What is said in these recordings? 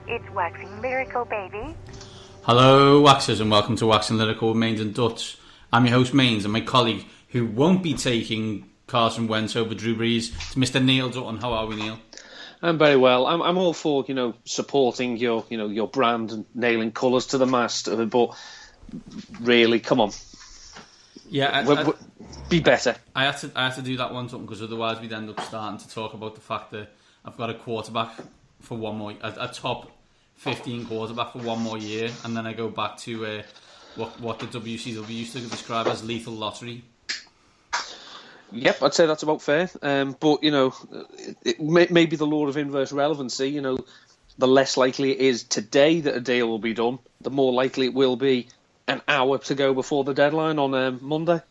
It's Waxing Lyrical, baby. Hello, Waxers, and welcome to Waxing Lyrical with Mains and Dutch. I'm your host, Mains, and my colleague, who won't be taking Carson Wentz over Drew Brees, to Mr. Neil Dutton. How are we, Neil? I'm very well. I'm all for supporting your brand and nailing colours to the mast, but really, come on. Yeah, be better. I had to do that one because otherwise we'd end up starting to talk about the fact that I've got a quarterback for one more, a top 15 quarterback for one more year, and then I go back to what the WCW used to describe as lethal lottery. Yep, I'd say that's about fair. But it may be the law of inverse relevancy. The less likely it is today that a deal will be done, the more likely it will be an hour to go before the deadline on Monday.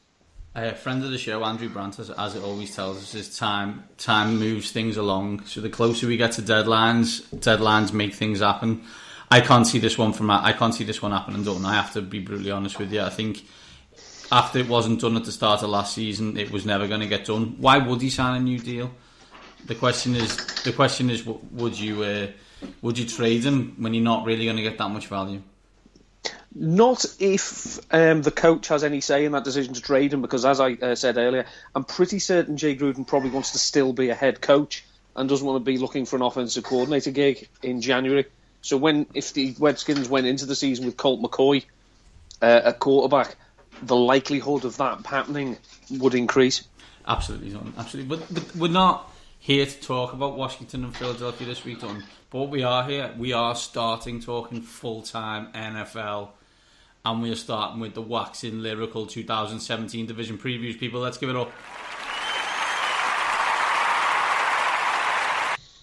A friend of the show, Andrew Brandt, as it always tells us, is time moves things along. So the closer we get to deadlines make things happen. I can't see this one happening, don't I? I have to be brutally honest with you. I think after it wasn't done at the start of last season, it was never going to get done. Why would he sign a new deal? The question is, would you trade him when you're not really going to get that much value? Not if the coach has any say in that decision to trade him, because as I said earlier, I'm pretty certain Jay Gruden probably wants to still be a head coach and doesn't want to be looking for an offensive coordinator gig in January. So if the Redskins went into the season with Colt McCoy at quarterback, the likelihood of that happening would increase. Absolutely, absolutely. But we're not here to talk about Washington and Philadelphia this week, Don. But what we are starting talking full-time NFL. And we are starting with the Waxing Lyrical 2017 Division Previews. People, let's give it up.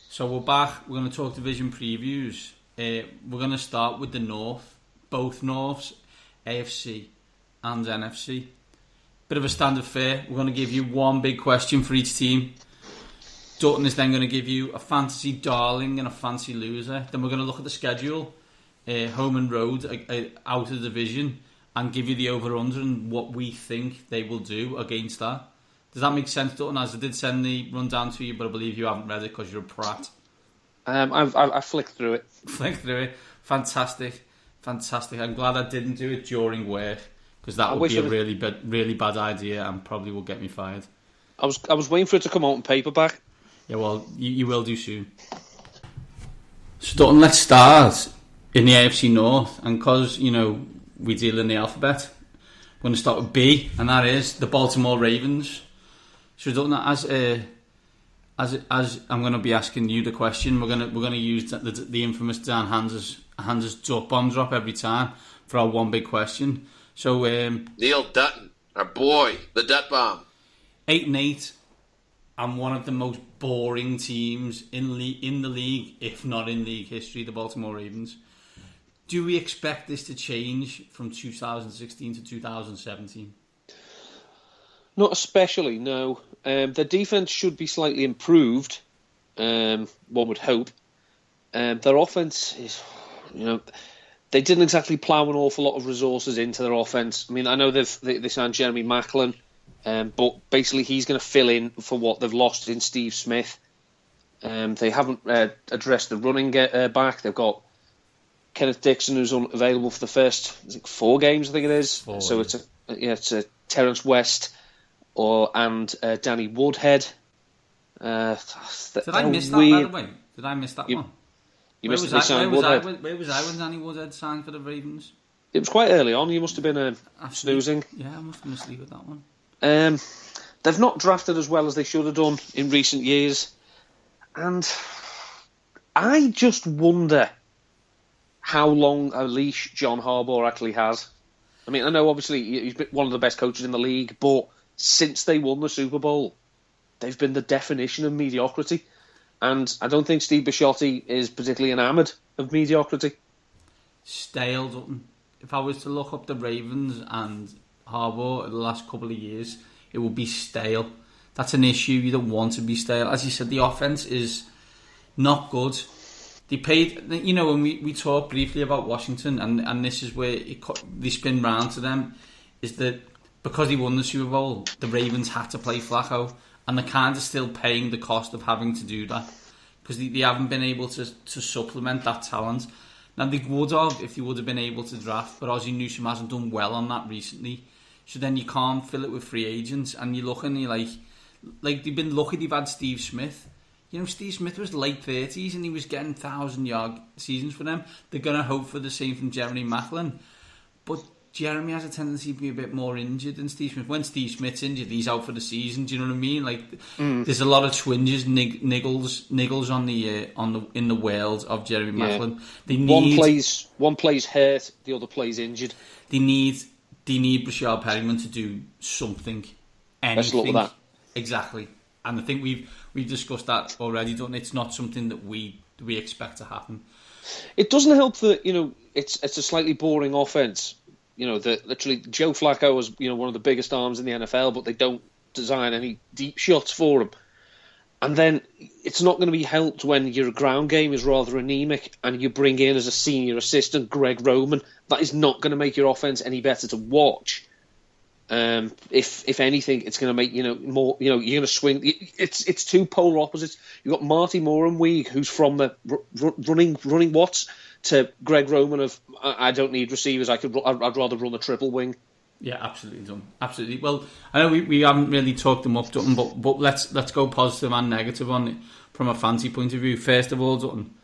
So we're back. We're going to talk Division Previews. We're going to start with the North. Both Norths, AFC and NFC. Bit of a standard fare. We're going to give you one big question for each team. Dutton is then going to give you a fantasy darling and a fancy loser. Then we're going to look at the schedule. Home and road out of the division, and give you the over-under and what we think they will do against that. Does that make sense, Dutton? As I did send the rundown to you, but I believe you haven't read it because you're a prat. I flicked through it. Fantastic. I'm glad I didn't do it during work, because that would be a really bad idea and probably will get me fired. I was waiting for it to come out in paperback. Yeah, well, you will do soon. So, Dutton, let's start in the AFC North, and because we deal in the alphabet, we're going to start with B, and that is the Baltimore Ravens. So as I'm going to be asking you the question, we're going to use the infamous Dan Hanses duck bomb drop every time for our one big question. So Neil Dutton, our boy, the Dut Bomb, 8-8, and one of the most boring teams in the league, if not in league history, the Baltimore Ravens. Do we expect this to change from 2016 to 2017? Not especially, no. Their defense should be slightly improved, one would hope. Their offense is, they didn't exactly plough an awful lot of resources into their offense. I mean, I know they signed Jeremy Maclin, but basically he's going to fill in for what they've lost in Steve Smith. They haven't addressed the running back. They've got Kenneth Dixon, who's unavailable for the first 4 games, I think it is. So it's a Terrence West and Danny Woodhead. Did I miss that, by the way? Did I miss that one? You missed Woodhead. Where was I when Danny Woodhead signed for the Ravens? It was quite early on. You must have been snoozing. Yeah, I must have been asleep with that one. They've not drafted as well as they should have done in recent years. And I just wonder how long a leash John Harbaugh actually has. I mean, I know obviously he's been one of the best coaches in the league, but since they won the Super Bowl, they've been the definition of mediocrity. And I don't think Steve Bisciotti is particularly enamoured of mediocrity. Stale, Dutton. If I was to look up the Ravens and Harbaugh in the last couple of years, it would be stale. That's an issue. You don't want to be stale. As you said, the offense is not good. They paid, when we talked briefly about Washington, and this is where they spin round to them, is that because he won the Super Bowl, the Ravens had to play Flacco, and they're kind of still paying the cost of having to do that. because they haven't been able to supplement that talent. Now they would have if they would have been able to draft, but Ozzie Newsome hasn't done well on that recently. So then you can't fill it with free agents, and you're looking, you're like they've been lucky they've had Steve Smith. You know, Steve Smith was late 30s and he was getting 1,000-yard seasons for them. They're going to hope for the same from Jeremy Macklin. But Jeremy has a tendency to be a bit more injured than Steve Smith. When Steve Smith's injured, he's out for the season. Do you know what I mean? Like, there's a lot of twinges, niggles on the in the world of Jeremy Macklin. They need one plays hurt, the other plays injured. They need Brashard Perryman to do something, anything. Best of luck with that. Exactly. And I think we've discussed that already, don't we? It's not something that we expect to happen. It doesn't help that, you know, it's a slightly boring offense. You know, that literally Joe Flacco is, you know, one of the biggest arms in the NFL, but they don't design any deep shots for him. And then it's not going to be helped when your ground game is rather anemic and you bring in as a senior assistant Greg Roman. That is not going to make your offense any better to watch. If anything, it's going to make, you know, more. You know, you're going to swing. It's two polar opposites. You've got Marty Morenweig, who's from the running Watts, to Greg Roman of I don't need receivers. I'd rather run a triple wing. Yeah, absolutely done. Absolutely. Well, I know we haven't really talked them up, Dutton, but let's go positive and negative on it from a fancy point of view. First of all, Dutton,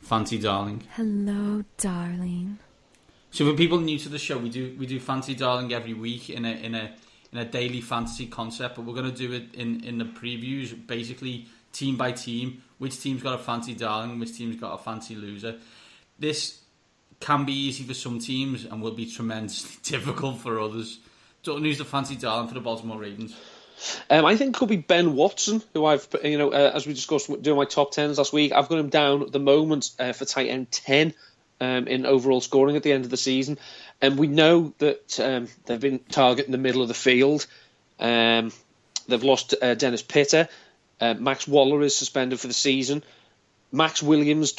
Fancy Darling. Hello, darling. So for people new to the show, we do Fancy Darling every week in a daily fantasy concept, but we're going to do it in the previews, basically team by team. Which team's got a Fancy Darling, which team's got a Fancy Loser. This can be easy for some teams and will be tremendously difficult for others. Dutton, who's the Fancy Darling for the Baltimore Ravens? I think it could be Ben Watson, who I've, you know, as we discussed doing my top 10s last week, I've got him down at the moment for tight end 10. In overall scoring at the end of the season, and we know that they've been targeting the middle of the field. They've lost Dennis Pitter. Max Waller is suspended for the season. Max Williams,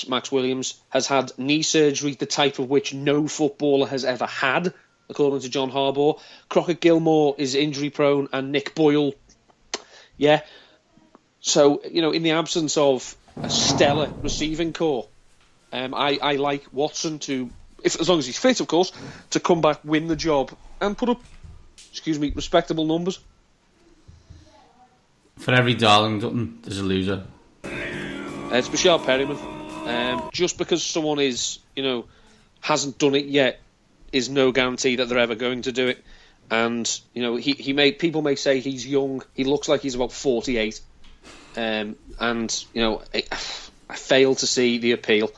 Max Williams, has had knee surgery, the type of which no footballer has ever had, according to John Harbaugh. Crockett Gilmore is injury prone, and Nick Boyle, yeah. So, you know, in the absence of a stellar receiving corps, I like Watson to, as long as he's fit, of course, to come back, win the job, and put up, respectable numbers. For every darling, Dutton, there's a loser. It's Brashard Perryman. Just because someone is, you know, hasn't done it yet, is no guarantee that they're ever going to do it. And you know, people may say he's young. He looks like he's about 48. And you know, I fail to see the appeal.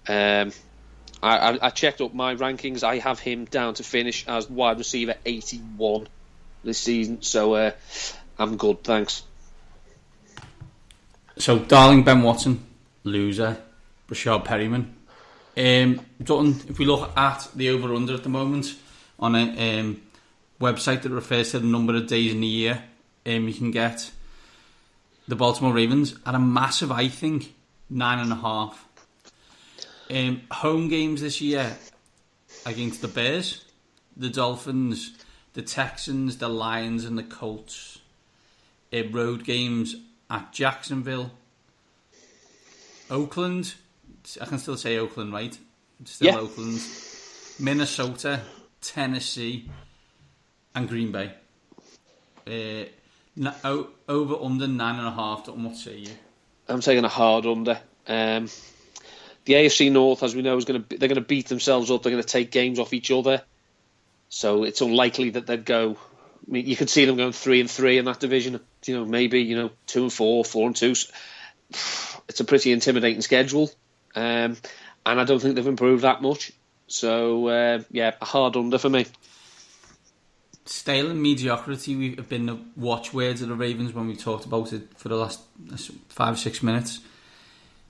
I checked up my rankings. I have him down to finish as wide receiver 81 this season, so I'm good, thanks. So, darling Ben Watson, loser, Brashard Perryman. Dutton, if we look at the over-under at the moment on a website that refers to the number of days in the year, you can get the Baltimore Ravens at a massive, I think, 9.5. Home games this year against the Bears, the Dolphins, the Texans, the Lions and the Colts. Road games at Jacksonville, Oakland, I can still say Oakland, right? Still yeah. Oakland, Minnesota, Tennessee and Green Bay. Over under 9.5. What say you? I'm taking a hard under. The AFC North, as we know, they're going to beat themselves up. They're going to take games off each other. So it's unlikely that they'd go. I mean, you could see them going 3-3 in that division. You know, maybe 2-4, 4-2. It's a pretty intimidating schedule, and I don't think they've improved that much. So a hard under for me. Stale and mediocrity have been the watchwords of the Ravens when we've talked about it for the last 5-6 minutes.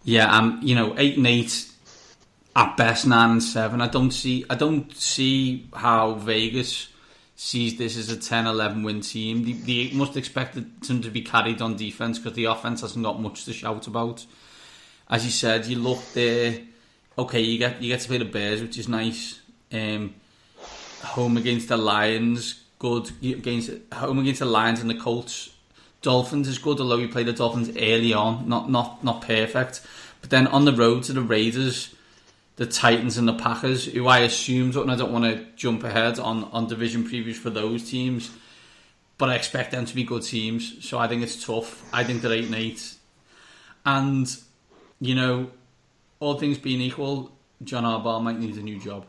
Yeah, 8-8 at best, 9-7. I don't see how Vegas sees this as a 10-11 win team. They must expect them to be carried on defense because the offense hasn't got much to shout about. As you said, you look there. Okay, you get to play the Bears, which is nice. Home against the Lions, good. Home against the Lions and the Colts, Dolphins is good, although he played the Dolphins early on, not perfect. But then on the road to the Raiders, the Titans and the Packers, who I assumed, and I don't want to jump ahead on division previews for those teams, but I expect them to be good teams, so I think it's tough. I think they're 8-8. And, you know, all things being equal, John Harbaugh might need a new job.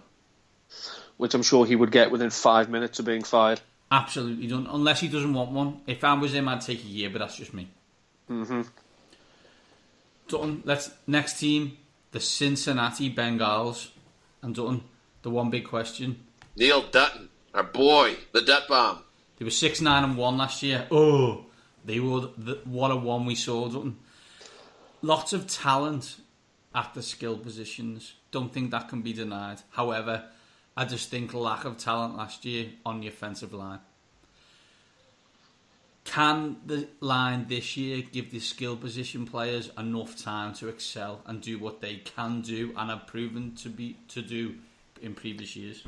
Which I'm sure he would get within 5 minutes of being fired. Absolutely done, unless he doesn't want one. If I was him, I'd take a year, but that's just me. Mm-hmm. Dutton, next team, the Cincinnati Bengals. And Dutton, the one big question. Neil Dutton, our boy, the Dut Bomb. They were 6-9-1 last year. Oh, they were what a one we saw, Dutton. Lots of talent at the skill positions. Don't think that can be denied. However, I just think lack of talent last year on the offensive line. Can the line this year give the skill position players enough time to excel and do what they can do and have proven to do in previous years?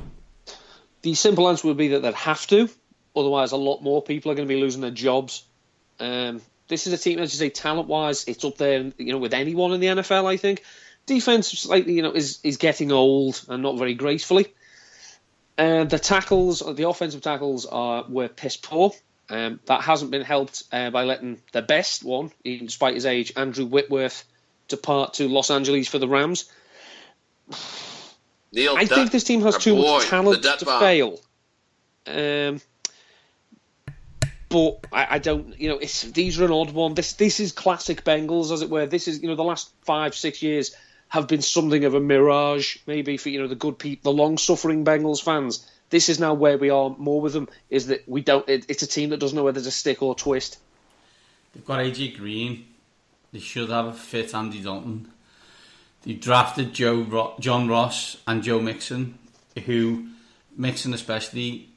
The simple answer would be that they'd have to. Otherwise, a lot more people are going to be losing their jobs. This is a team, as you say, talent-wise, it's up there, with anyone in the NFL, I think. Defense, slightly, is getting old and not very gracefully. The tackles, the offensive tackles, were piss poor. That hasn't been helped by letting the best one, even despite his age, Andrew Whitworth, depart to Los Angeles for the Rams. I think this team has too much talent to fail. But I don't, these are an odd one. This is classic Bengals, as it were. This is, the last 5-6 years have been something of a mirage, maybe for, the good people, the long-suffering Bengals fans. This is now where we are more with them, is that it's a team that doesn't know whether to stick or twist. They've got AJ Green. They should have a fit Andy Dalton. They drafted John Ross and Joe Mixon, who, Mixon especially,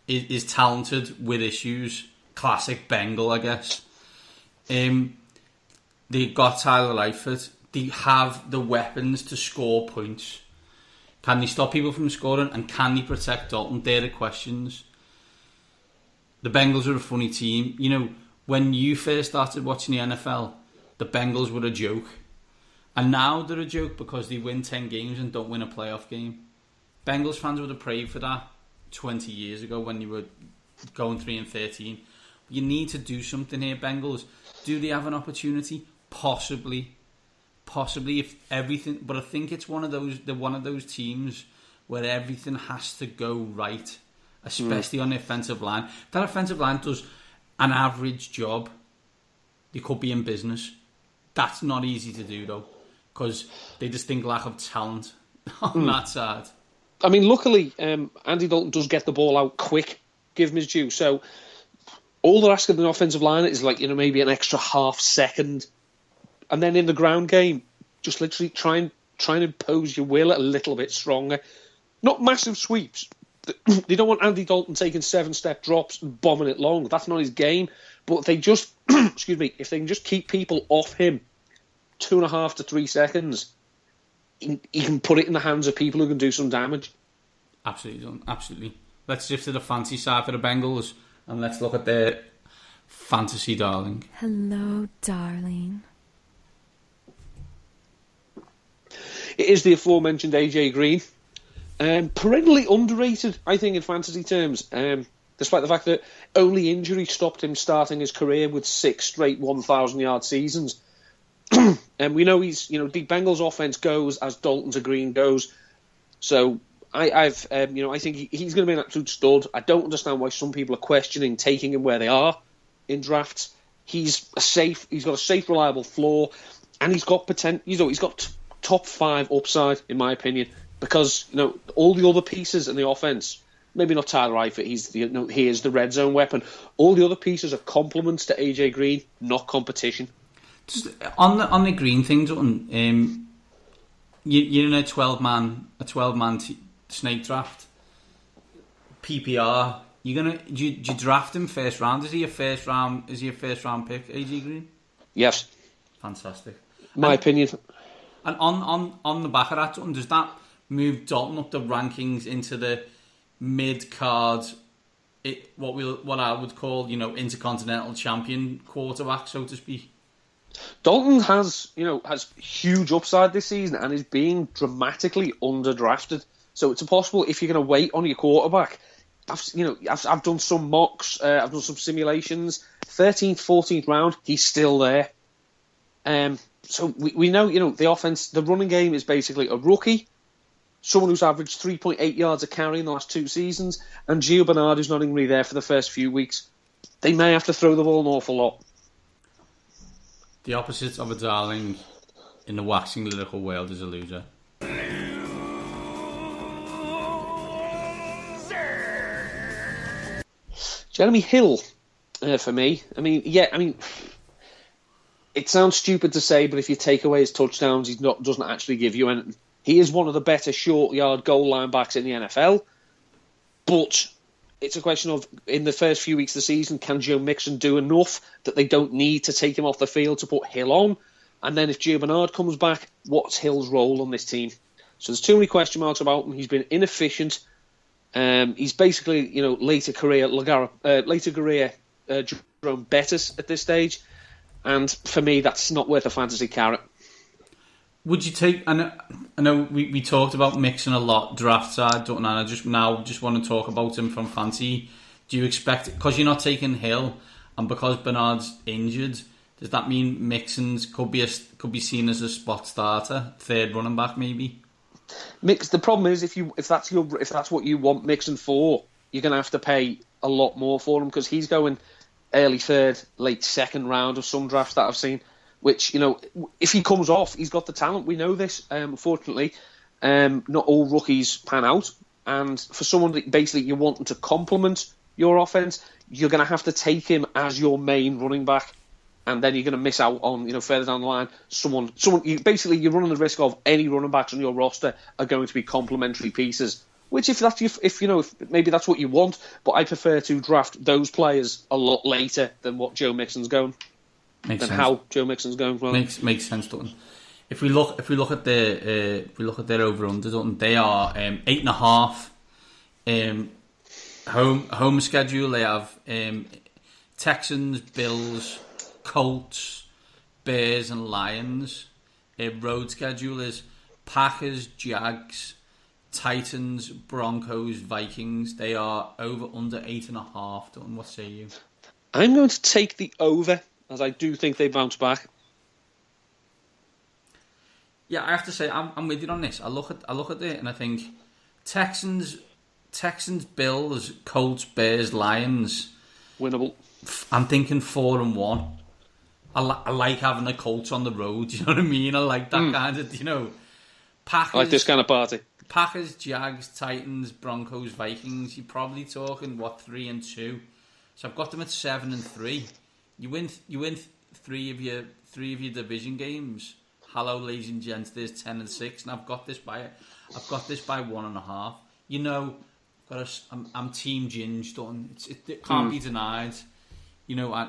is talented with issues. Classic Bengal, I guess. They got Tyler Eifert. They have the weapons to score points. Can they stop people from scoring? And can they protect Dalton? They're the questions. The Bengals are a funny team. When you first started watching the NFL, the Bengals were a joke. And now they're a joke because they win 10 games and don't win a playoff game. Bengals fans would have prayed for that 20 years ago when you were going 3-13. You need to do something here, Bengals. Do they have an opportunity? Possibly if everything, but I think it's one of those teams where everything has to go right, especially on the offensive line. If that offensive line does an average job, they could be in business. That's not easy to do though, because they just think lack of talent on that side. I mean, luckily, Andy Dalton does get the ball out quick, give him his due. So all they're asking the offensive line is maybe an extra half second. And then in the ground game, just literally try and impose your will a little bit stronger. Not massive sweeps. They don't want Andy Dalton taking 7-step drops and bombing it long. That's not his game. But if they just, if they can just keep people off him 2.5 to 3 seconds, he can put it in the hands of people who can do some damage. Absolutely. Let's shift to the fantasy side for the Bengals and let's look at their fantasy darling. Hello, darling. It is the aforementioned AJ Green. Perennially underrated, I think, in fantasy terms, despite the fact that only injury stopped him starting his career with 6 straight 1,000-yard seasons. And we know the Bengals offense goes as Dalton to Green goes. So I think he's going to be an absolute stud. I don't understand why some people are questioning taking him where they are in drafts. He's got a safe, reliable floor, and he's got potential. He's got top 5 upside, in my opinion, because all the other pieces in the offense, maybe not Tyler Eifert, he is the red zone weapon. All the other pieces are complements to AJ Green, not competition. Just on the Green thing, you're in a 12-man snake draft, PPR. Do you draft him first round? Is he a first round pick, AJ Green? Yes. Fantastic. My opinion. And on the back of that, does that move Dalton up the rankings into the mid-card what I would call, intercontinental champion quarterback, so to speak. Dalton has huge upside this season and is being dramatically underdrafted. So it's possible if you're going to wait on your quarterback. I've done some mocks, I've done some simulations. 13th, 14th round, he's still there. So we know, the offense, the running game is basically a rookie, someone who's averaged 3.8 yards a carry in the last 2 seasons, and Gio Bernard, who's not even really there for the first few weeks. They may have to throw the ball an awful lot. The opposite of a darling in the waxing lyrical world is a loser. Jeremy Hill, for me. It sounds stupid to say, but if you take away his touchdowns, doesn't actually give you anything. He is one of the better short yard goal line backs in the NFL, but it's a question of, in the first few weeks of the season, can Joe Mixon do enough that they don't need to take him off the field to put Hill on? And then if Gio Bernard comes back, what's Hill's role on this team? So there's too many question marks about him. He's been inefficient. He's basically, later career Jerome Bettis at this stage. And for me, that's not worth a fantasy carrot. Would you take? I know we talked about Mixon a lot draft side, don't I? I just want to talk about him from fantasy. Do you expect, because you're not taking Hill and because Bernard's injured, does that mean Mixon's could be seen as a spot starter, third running back maybe? The problem is if that's what you want Mixon for, you're going to have to pay a lot more for him, because he's going early third, late second round of some drafts that I've seen. Which, if he comes off, he's got the talent. We know this. Unfortunately, not all rookies pan out. And for someone that basically you want them to complement your offense, you're going to have to take him as your main running back. And then you're going to miss out on, further down the line, someone. You're running the risk of any running backs on your roster are going to be complementary pieces. Which, if maybe that's what you want, but I prefer to draft those players a lot later than what Joe Mixon's going. Makes sense. How Joe Mixon's going. Well, makes sense, Dalton. If we look at their over under, Dalton, they are 8.5. Home schedule, they have Texans, Bills, Colts, Bears, and Lions. Road schedule is Packers, Jags, Titans, Broncos, Vikings. They are over under 8.5. Dalton, what say you? I'm going to take the over, as I do think they bounce back. Yeah, I have to say I'm with you on this. I look at it and I think Texans, Bills, Colts, Bears, Lions, winnable. I'm thinking 4-1. I like having the Colts on the road. Do you know what I mean? I like that kind of Packers. I like this kind of party. Packers, Jags, Titans, Broncos, Vikings. You're probably talking 3-2. So I've got them at 7-3. You win 3 of your division games. Hello, ladies and gents. There's 10-6, and I've got this by 1.5. I'm Team Ginge, Dalton. It can't be denied.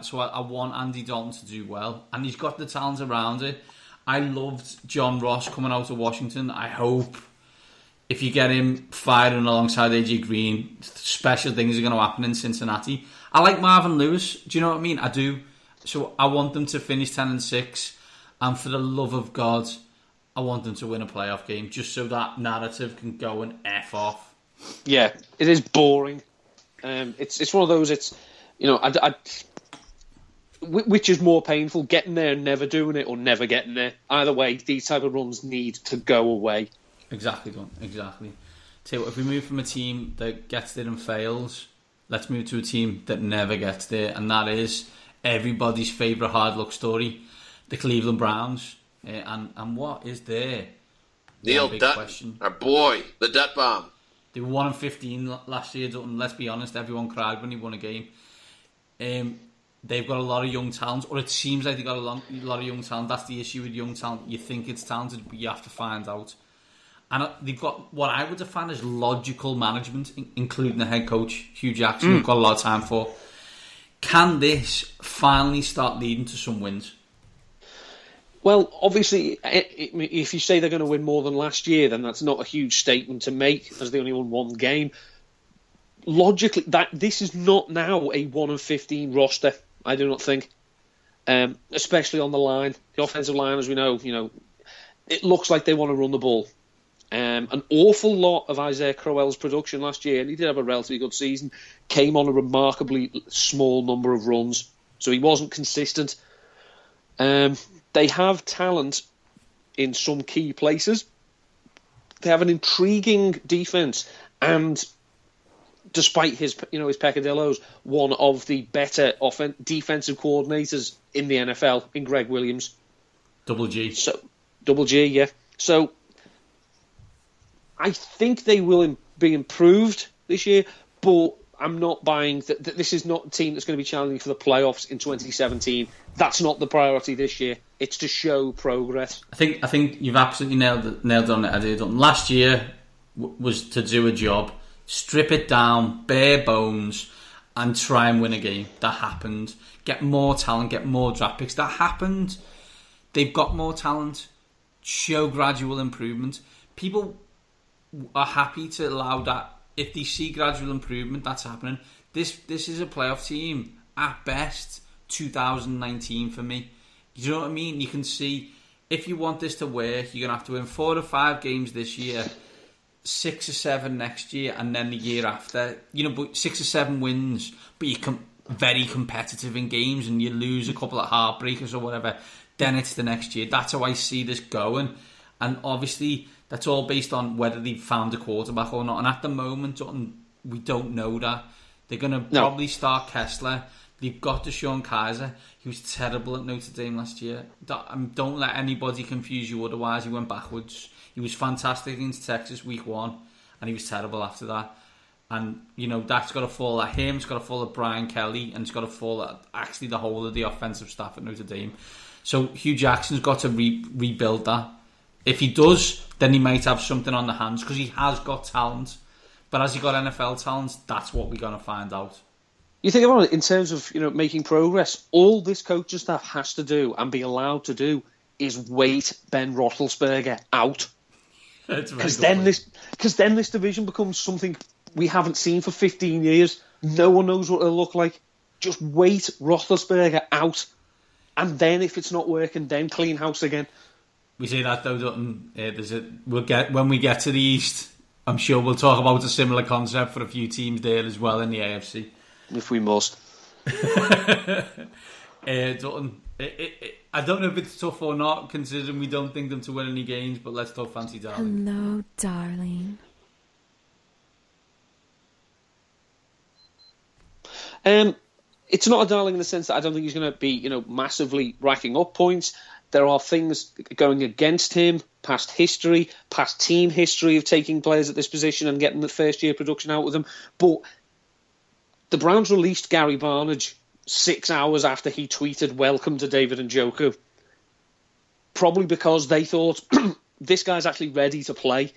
So I want Andy Dalton to do well, and he's got the talent around it. I loved John Ross coming out of Washington. I hope if you get him firing alongside AJ Green, special things are going to happen in Cincinnati. I like Marvin Lewis. Do you know what I mean? I do. So I want them to finish 10-6, and for the love of God, I want them to win a playoff game, just so that narrative can go and F off. Yeah, it is boring. It's one of those. It's which is more painful, getting there and never doing it, or never getting there? Either way, these type of runs need to go away. Exactly, Don. Exactly. Tell you what, if we move from a team that gets there and fails, let's move to a team that never gets there, and that is everybody's favourite hard luck story, the Cleveland Browns. And what is there? Neil Dutton, our boy, the Dut Bomb. They were 1-15 last year, and let's be honest, everyone cried when he won a game. They've got a lot of young talent, or it seems like they've got a lot of young talent. That's the issue with young talent. You think it's talented, but you have to find out. And they've got what I would define as logical management, including the head coach, Hugh Jackson, who've got a lot of time for. Can this finally start leading to some wins? Well, obviously, if you say they're going to win more than last year, then that's not a huge statement to make, as they only won one game. logically, that this is not now a 1-15 roster. I do not think, especially on the line, the offensive line, as we know, it looks like they want to run the ball. An awful lot of Isaiah Crowell's production last year, and he did have a relatively good season, came on a remarkably small number of runs, so he wasn't consistent. They have talent in some key places. They have an intriguing defense, and despite his peccadillos, one of the better defensive coordinators in the NFL in Greg Williams. Double G. Double G, yeah. So I think they will be improved this year, but I'm not buying that this is not a team that's going to be challenging for the playoffs in 2017. That's not the priority this year. It's to show progress. I think you've absolutely nailed on it, Eddie. Last year was to do a job, strip it down, bare bones, and try and win a game. That happened. Get more talent, get more draft picks. That happened. They've got more talent. Show gradual improvement. People are happy to allow that. If they see gradual improvement, that's happening. This is a playoff team at best. 2019 for me. You know what I mean? You can see if you want this to work, you're gonna have to win 4 or 5 games this year, 6 or 7 next year, and then the year after. But 6 or 7 wins, but you're very competitive in games, and you lose a couple of heartbreakers or whatever. Then it's the next year. That's how I see this going, and obviously that's all based on whether they've found a quarterback or not. And at the moment, we don't know that. They're going to probably start Kessler. They've got DeShone Kizer. He was terrible at Notre Dame last year. Don't let anybody confuse you otherwise. He went backwards. He was fantastic against Texas week 1, and he was terrible after that. And, that's got to fall at him. It's got to fall at Brian Kelly, and it's got to fall at actually the whole of the offensive staff at Notre Dame. So Hugh Jackson's got to rebuild that. If he does, then he might have something on the hands, because he has got talent. But has he got NFL talent? That's what we're going to find out. You think about it in terms of making progress. All this coaching staff has to do and be allowed to do is wait Ben Roethlisberger out, because then this division becomes something we haven't seen for 15 years. No one knows what it'll look like. Just wait Roethlisberger out, and then if it's not working, then clean house again. We say that though, Dutton. When we get to the East, I'm sure we'll talk about a similar concept for a few teams there as well in the AFC. If we must. Dutton, I don't know if it's tough or not, considering we don't think them to win any games, but let's talk fancy darling. Hello, darling. It's not a darling in the sense that I don't think he's going to be, massively racking up points. There are things going against him, past history, past team history of taking players at this position and getting the first year production out with them. But the Browns released Gary Barnage 6 hours after he tweeted "Welcome to David Njoku," probably because they thought this guy's actually ready to play.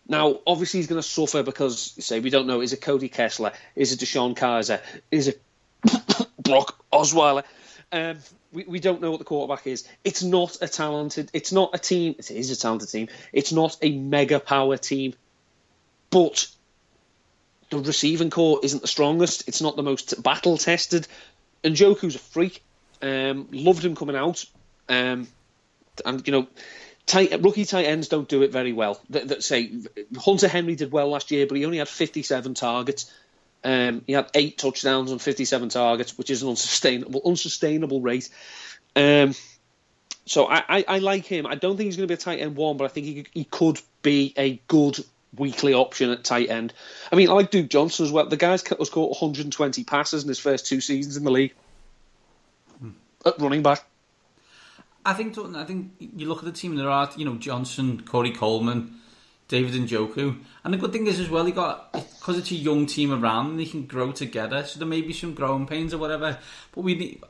Now, obviously, he's going to suffer because, we don't know, is it Cody Kessler? Is it DeShone Kizer? Is it Brock Osweiler? We don't know what the quarterback is. It's not a team. It is a talented team. It's not a mega power team. But the receiving core isn't the strongest. It's not the most battle tested. And Njoku's a freak. Loved him coming out. And rookie tight ends don't do it very well. Hunter Henry did well last year, but he only had 57 targets. He had 8 touchdowns on 57 targets, which is an unsustainable rate. So I like him. I don't think he's going to be a tight end 1, but I think he could be a good weekly option at tight end. I mean, I like Duke Johnson as well. The guy's caught 120 passes in his first 2 seasons in the league at running back. I think you look at the team. There are Johnson, Corey Coleman, David Njoku, and the good thing is as well, because it's a young team around them, they can grow together. So there may be some growing pains or whatever. But we need,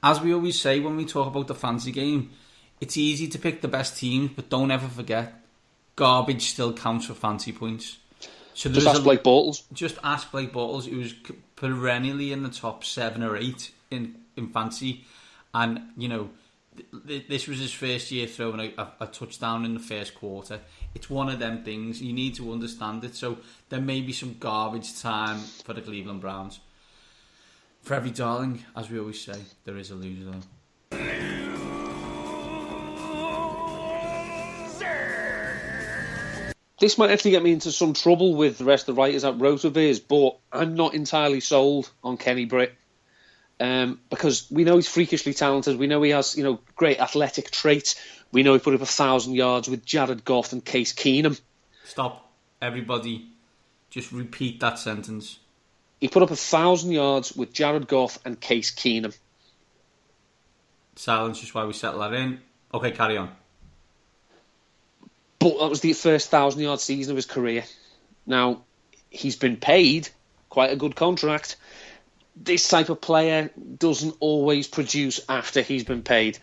as we always say when we talk about the fantasy game, it's easy to pick the best teams, but don't ever forget, garbage still counts for fantasy points. So just ask Blake Bortles. Just ask Blake Bortles, who was perennially in the top 7 or 8 in fantasy, and This was his first year throwing a touchdown in the first quarter. It's one of them things. You need to understand it. So there may be some garbage time for the Cleveland Browns. For every darling, as we always say, there is a loser, though. This might actually get me into some trouble with the rest of the writers at Rotoviz, but I'm not entirely sold on Kenny Britt. Because we know he's freakishly talented. We know he has, great athletic traits. We know he put up 1,000 yards with Jared Goff and Case Keenum. Stop. Everybody, just repeat that sentence. He put up 1,000 yards with Jared Goff and Case Keenum. Silence is why we settle that in. Okay, carry on. But that was the first 1,000-yard season of his career. Now, he's been paid quite a good contract. This type of player doesn't always produce after he's been paid.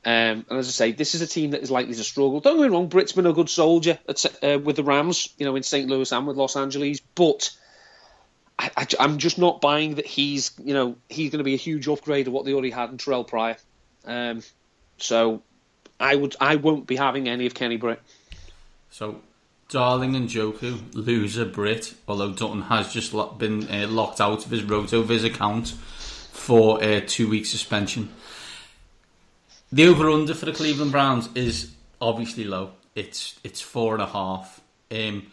And as I say, this is a team that is likely to struggle. Don't get me wrong, Britt's been a good soldier with the Rams, in St. Louis and with Los Angeles. But I'm just not buying that he's going to be a huge upgrade of what they already had in Terrell Pryor. So I won't be having any of Kenny Britt. So, Darling and Joku, loser Brit, although Dutton has just been locked out of his RotoViz account for a 2-week suspension. The over-under for the Cleveland Browns is obviously low. It's 4.5.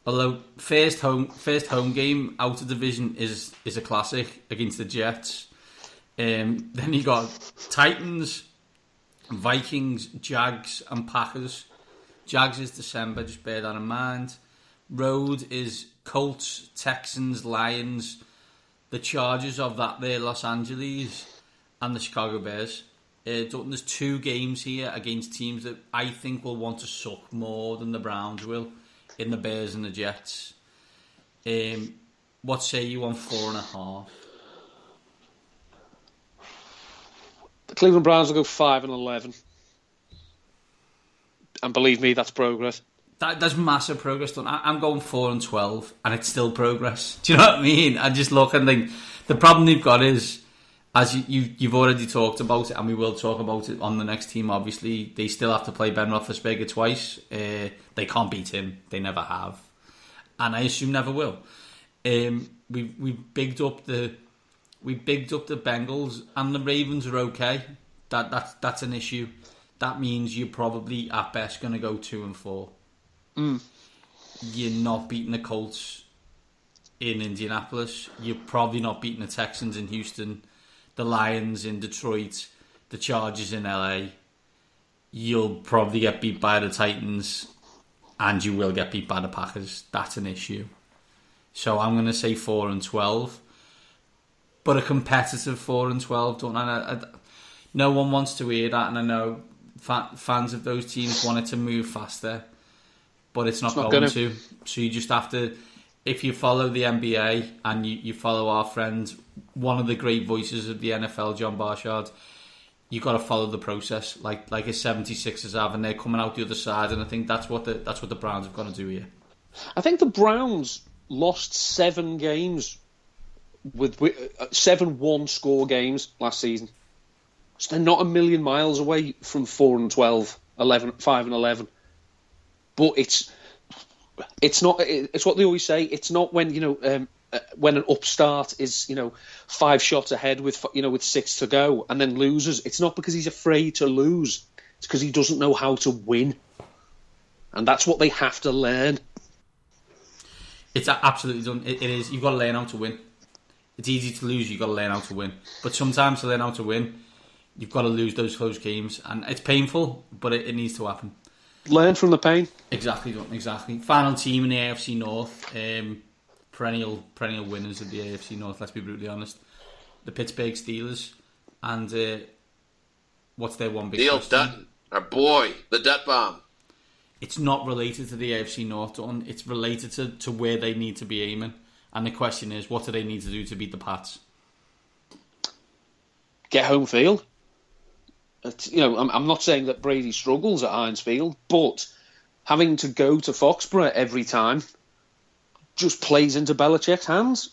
Although first home game out of division is a classic against the Jets. Then you got Titans, Vikings, Jags and Packers. Jags is December, just bear that in mind. Road is Colts, Texans, Lions, the Chargers of that there, Los Angeles, and the Chicago Bears. There's 2 games here against teams that I think will want to suck more than the Browns will, in the Bears and the Jets. What say you on 4.5? The Cleveland Browns will go 5-11. And believe me, that's progress. There's massive progress done. I'm going 4-12, and it's still progress. Do you know what I mean? I just look and think the problem they've got is, as you've already talked about it, and we will talk about it on the next team. Obviously, they still have to play Ben Roethlisberger twice. They can't beat him. They never have, and I assume never will. We bigged up the Bengals, and the Ravens are okay. That's an issue. That means you're probably at best going to go 2-4. You're not beating the Colts in Indianapolis. You're probably not beating the Texans in Houston, the Lions in Detroit, the Chargers in LA. You'll probably get beat by the Titans, and you will get beat by the Packers. That's an issue. So I'm going to say 4-12, but a competitive 4-12. Don't I? No one wants to hear that, and I know fans of those teams want it to move faster, but it's not going to. So you just have to, if you follow the NBA and you follow our friend, one of the great voices of the NFL, John Barshard, you got to follow the process, like his 76ers have, and they're coming out the other side. And I think that's what the Browns have got to do here. I think the Browns lost 7 games with 7 one-score games last season. So they're not a million miles away from 4-12, 5-11. But it's not. It's what they always say. It's not when when an upstart is 5 shots ahead with 6 to go and then loses. It's not because he's afraid to lose. It's because he doesn't know how to win, and that's what they have to learn. It's absolutely done. It is. You've got to learn how to win. It's easy to lose. You've got to learn how to win. But sometimes to learn how to win, you've got to lose those close games, and it's painful, but it needs to happen. Learn from the pain. Exactly. Final team in the AFC North, perennial winners of the AFC North. Let's be brutally honest. The Pittsburgh Steelers, and what's their one big Neil question? Dutton, our boy, the Dut Bomb. It's not related to the AFC North, Dutton. It's related to where they need to be aiming, and the question is, what do they need to do to beat the Pats? Get home field. I'm not saying that Brady struggles at Heinz Field, but having to go to Foxborough every time just plays into Belichick's hands.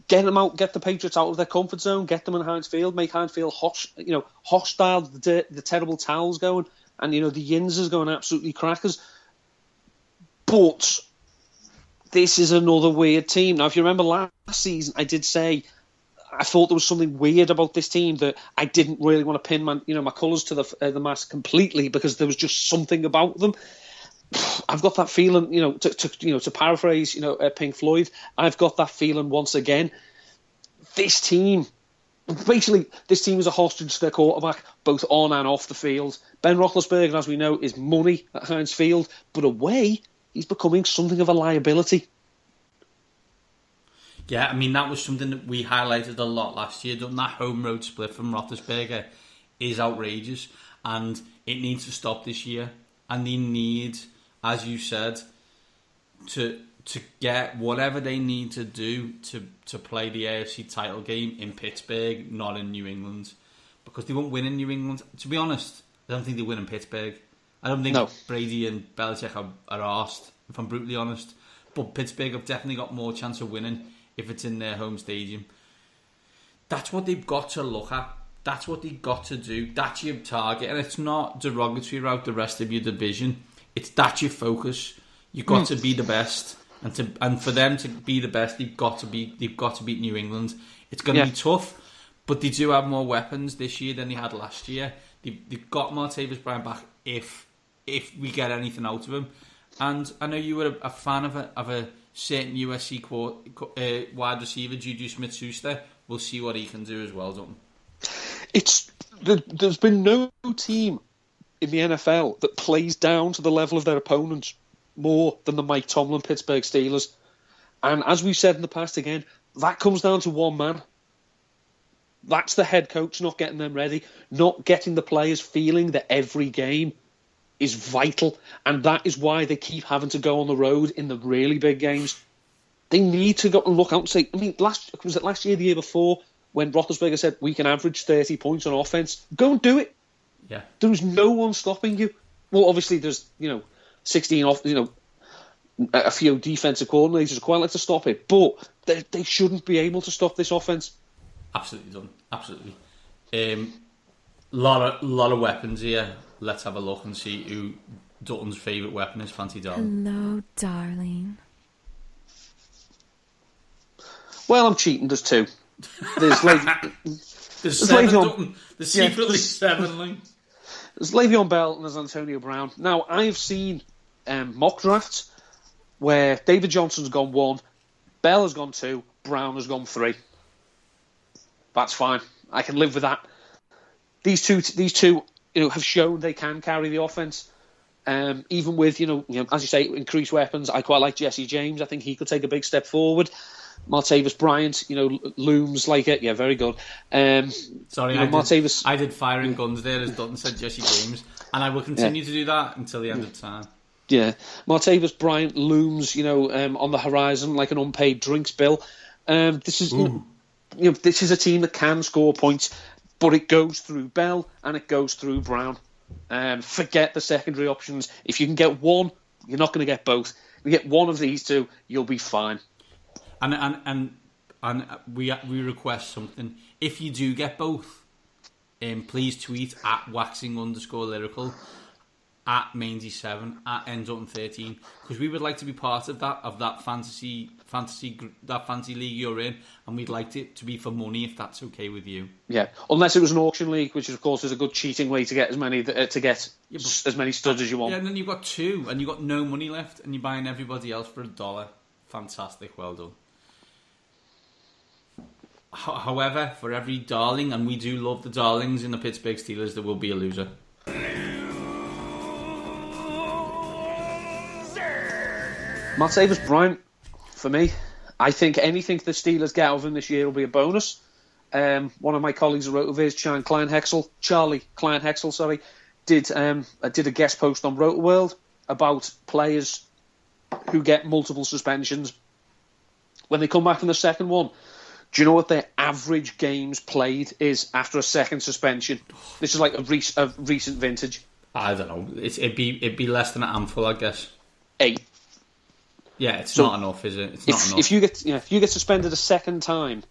Get them out, get the Patriots out of their comfort zone, get them in Heinz Field, make Heinz Field hostile, the terrible towels going, and the Yinzers going absolutely crackers. But this is another weird team. Now, if you remember last season, I did say I thought there was something weird about this team that I didn't really want to pin my colours to the mast completely, because there was just something about them. I've got that feeling, to paraphrase, Pink Floyd, I've got that feeling once again. This team is a hostage to their quarterback, both on and off the field. Ben Roethlisberger, as we know, is money at Heinz Field, but away, he's becoming something of a liability. Yeah, I mean, that was something that we highlighted a lot last year. That home road split from Roethlisberger is outrageous, and it needs to stop this year. And they need, as you said, to get whatever they need to do to play the AFC title game in Pittsburgh, not in New England, because they won't win in New England. To be honest, I don't think they win in Pittsburgh. I don't think Brady and Belichick are arsed, if I'm brutally honest. But Pittsburgh have definitely got more chance of winning if it's in their home stadium. That's what they've got to look at. That's what they've got to do. That's your target. And it's not derogatory about the rest of your division. That's your focus. You've got to be the best. And for them to be the best, they've got to beat New England. It's going to be tough, but they do have more weapons this year than they had last year. They've got Martavis Bryant back if we get anything out of him. And I know you were a fan of a certain USC wide receiver, Juju Smith-Schuster. We'll see what he can do as well, don't we? There's been no team in the NFL that plays down to the level of their opponents more than the Mike Tomlin Pittsburgh Steelers. And as we've said in the past again, that comes down to one man. That's the head coach not getting them ready, not getting the players feeling that every game is vital, and that is why they keep having to go on the road in the really big games. They need to go and look out and say, I mean, was it last year, the year before, when Roethlisberger said we can average 30 points on offense? Go and do it. Yeah. There's no one stopping you. Well, obviously there's 16 off, a few defensive coordinators who quite like to stop it, but they shouldn't be able to stop this offense. Absolutely done. Absolutely. Lot of weapons here. Let's have a look and see who Dutton's favourite weapon is. Fancy darling. Hello, darling. Well, I'm cheating. There's two. There's seven, Dutton. There's secretly seven. There's Le'Veon Bell and there's Antonio Brown. Now, I've seen mock drafts where David Johnson's gone 1, Bell has gone 2, Brown has gone 3. That's fine. I can live with that. These two, have shown they can carry the offense. Even with, as you say, increased weapons. I quite like Jesse James. I think he could take a big step forward. Martavis Bryant, looms like it. Yeah, very good. Sorry, I did firing guns there, as Dutton said, Jesse James, and I will continue to do that until the end of time. Yeah, Martavis Bryant looms, on the horizon like an unpaid drinks bill. This is, this is a team that can score points, but it goes through Bell and it goes through Brown. Forget the secondary options. If you can get one, you're not going to get both. If you get one of these two, you'll be fine. And we request something. If you do get both, please tweet at waxing_lyrical, at Mainsy7, at Endutton13, because we would like to be part of that fantasy league you're in, and we'd like it to be for money if that's okay with you. Yeah, unless it was an auction league, which of course is a good cheating way to get as many as many studs as you want. Yeah, and then you've got 2, and you've got no money left, and you're buying everybody else for $1. Fantastic, well done. However, for every darling, and we do love the darlings in the Pittsburgh Steelers, there will be a loser. Martavis Bryant, for me, I think anything the Steelers get out of him this year will be a bonus. One of my colleagues at Rotoviz, Charlie Klein-Hexel, did a guest post on Rotoworld about players who get multiple suspensions. When they come back from the second one, do you know what their average games played is after a second suspension? This is like a recent vintage. I don't know. It'd be less than a handful, I guess. 8. Yeah, it's not enough, is it? It's not enough. If you get suspended a second time,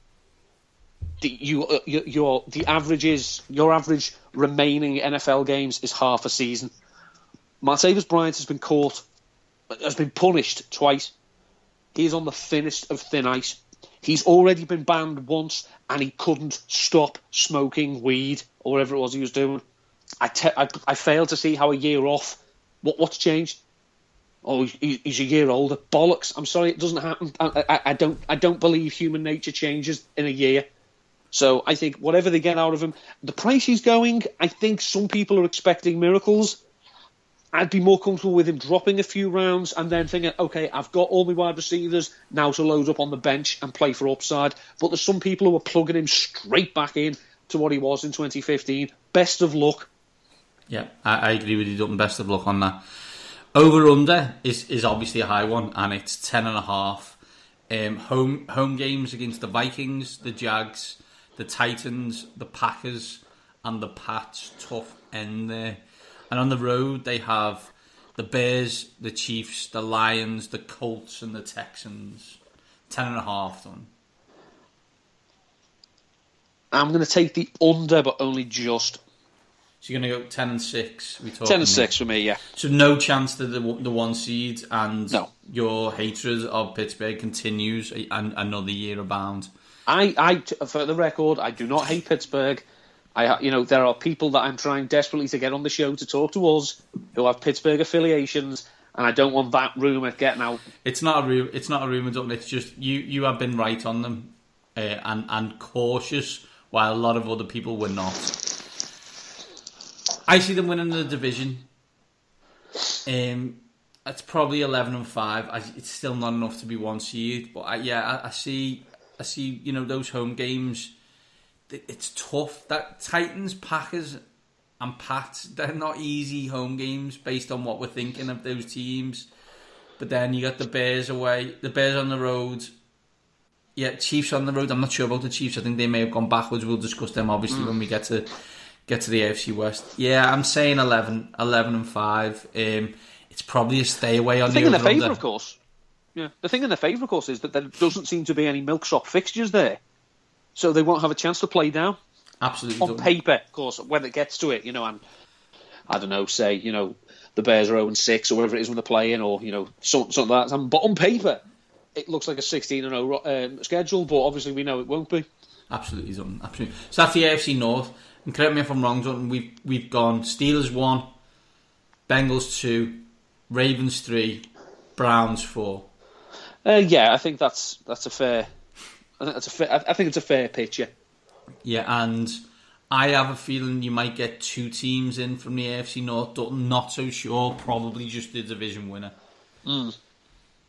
your average remaining NFL games is half a season. Martavis Bryant has been punished twice. He is on the thinnest of thin ice. He's already been banned once, and he couldn't stop smoking weed or whatever it was he was doing. I failed to see how a year off. What's changed? Oh, he's a year older. Bollocks! I'm sorry, it doesn't happen. I don't believe human nature changes in a year. So I think whatever they get out of him, the price he's going, I think some people are expecting miracles. I'd be more comfortable with him dropping a few rounds and then thinking, okay, I've got all my wide receivers now to load up on the bench and play for upside. But there's some people who are plugging him straight back in to what he was in 2015. Best of luck. Yeah, I agree with you, Dutton. Best of luck on that. Over-under is obviously a high one, and it's 10.5. Home games against the Vikings, the Jags, the Titans, the Packers, and the Pats. Tough end there. And on the road, they have the Bears, the Chiefs, the Lions, the Colts, and the Texans. 10.5 done. I'm going to take the under, but only just. So you're going to go 10-6. 10-6 for me, yeah. So no chance that the one seed and no. Your hatred of Pittsburgh continues another year abound. For the record, I do not hate Pittsburgh. There are people that I'm trying desperately to get on the show to talk to us who have Pittsburgh affiliations, and I don't want that rumour getting out. It's not a rumour, Dutton. It's just you have been right on them and cautious, while a lot of other people were not. I see them winning the division. It's probably 11-5. It's still not enough to be one seed, but I see. Those home games. It's tough. That Titans, Packers, and Pats, they're not easy home games based on what we're thinking of those teams. But then you got the Bears away, the Bears on the road. Yeah, Chiefs on the road. I'm not sure about the Chiefs. I think they may have gone backwards. We'll discuss them obviously when we get to the AFC West. Yeah, I'm saying 11-5. It's probably a stay away on the thing in their favour, of course. Yeah, the thing in their favour, of course, is that there doesn't seem to be any milk-shop fixtures there. So they won't have a chance to play down. Absolutely. On paper, of course, when it gets to it, and I don't know, say, the Bears are 0-6 or whatever it is when they're playing, or, something like that. But on paper, it looks like a 16-0 schedule, but obviously we know it won't be. Absolutely, Dutton. Absolutely. So that's the AFC North. And correct me if I'm wrong, Dutton, we've gone Steelers 1, Bengals 2, Ravens 3, Browns 4. Yeah, I think that's a fair... I think it's a fair picture. Yeah, and I have a feeling you might get two teams in from the AFC North. Not so sure. Probably just the division winner. But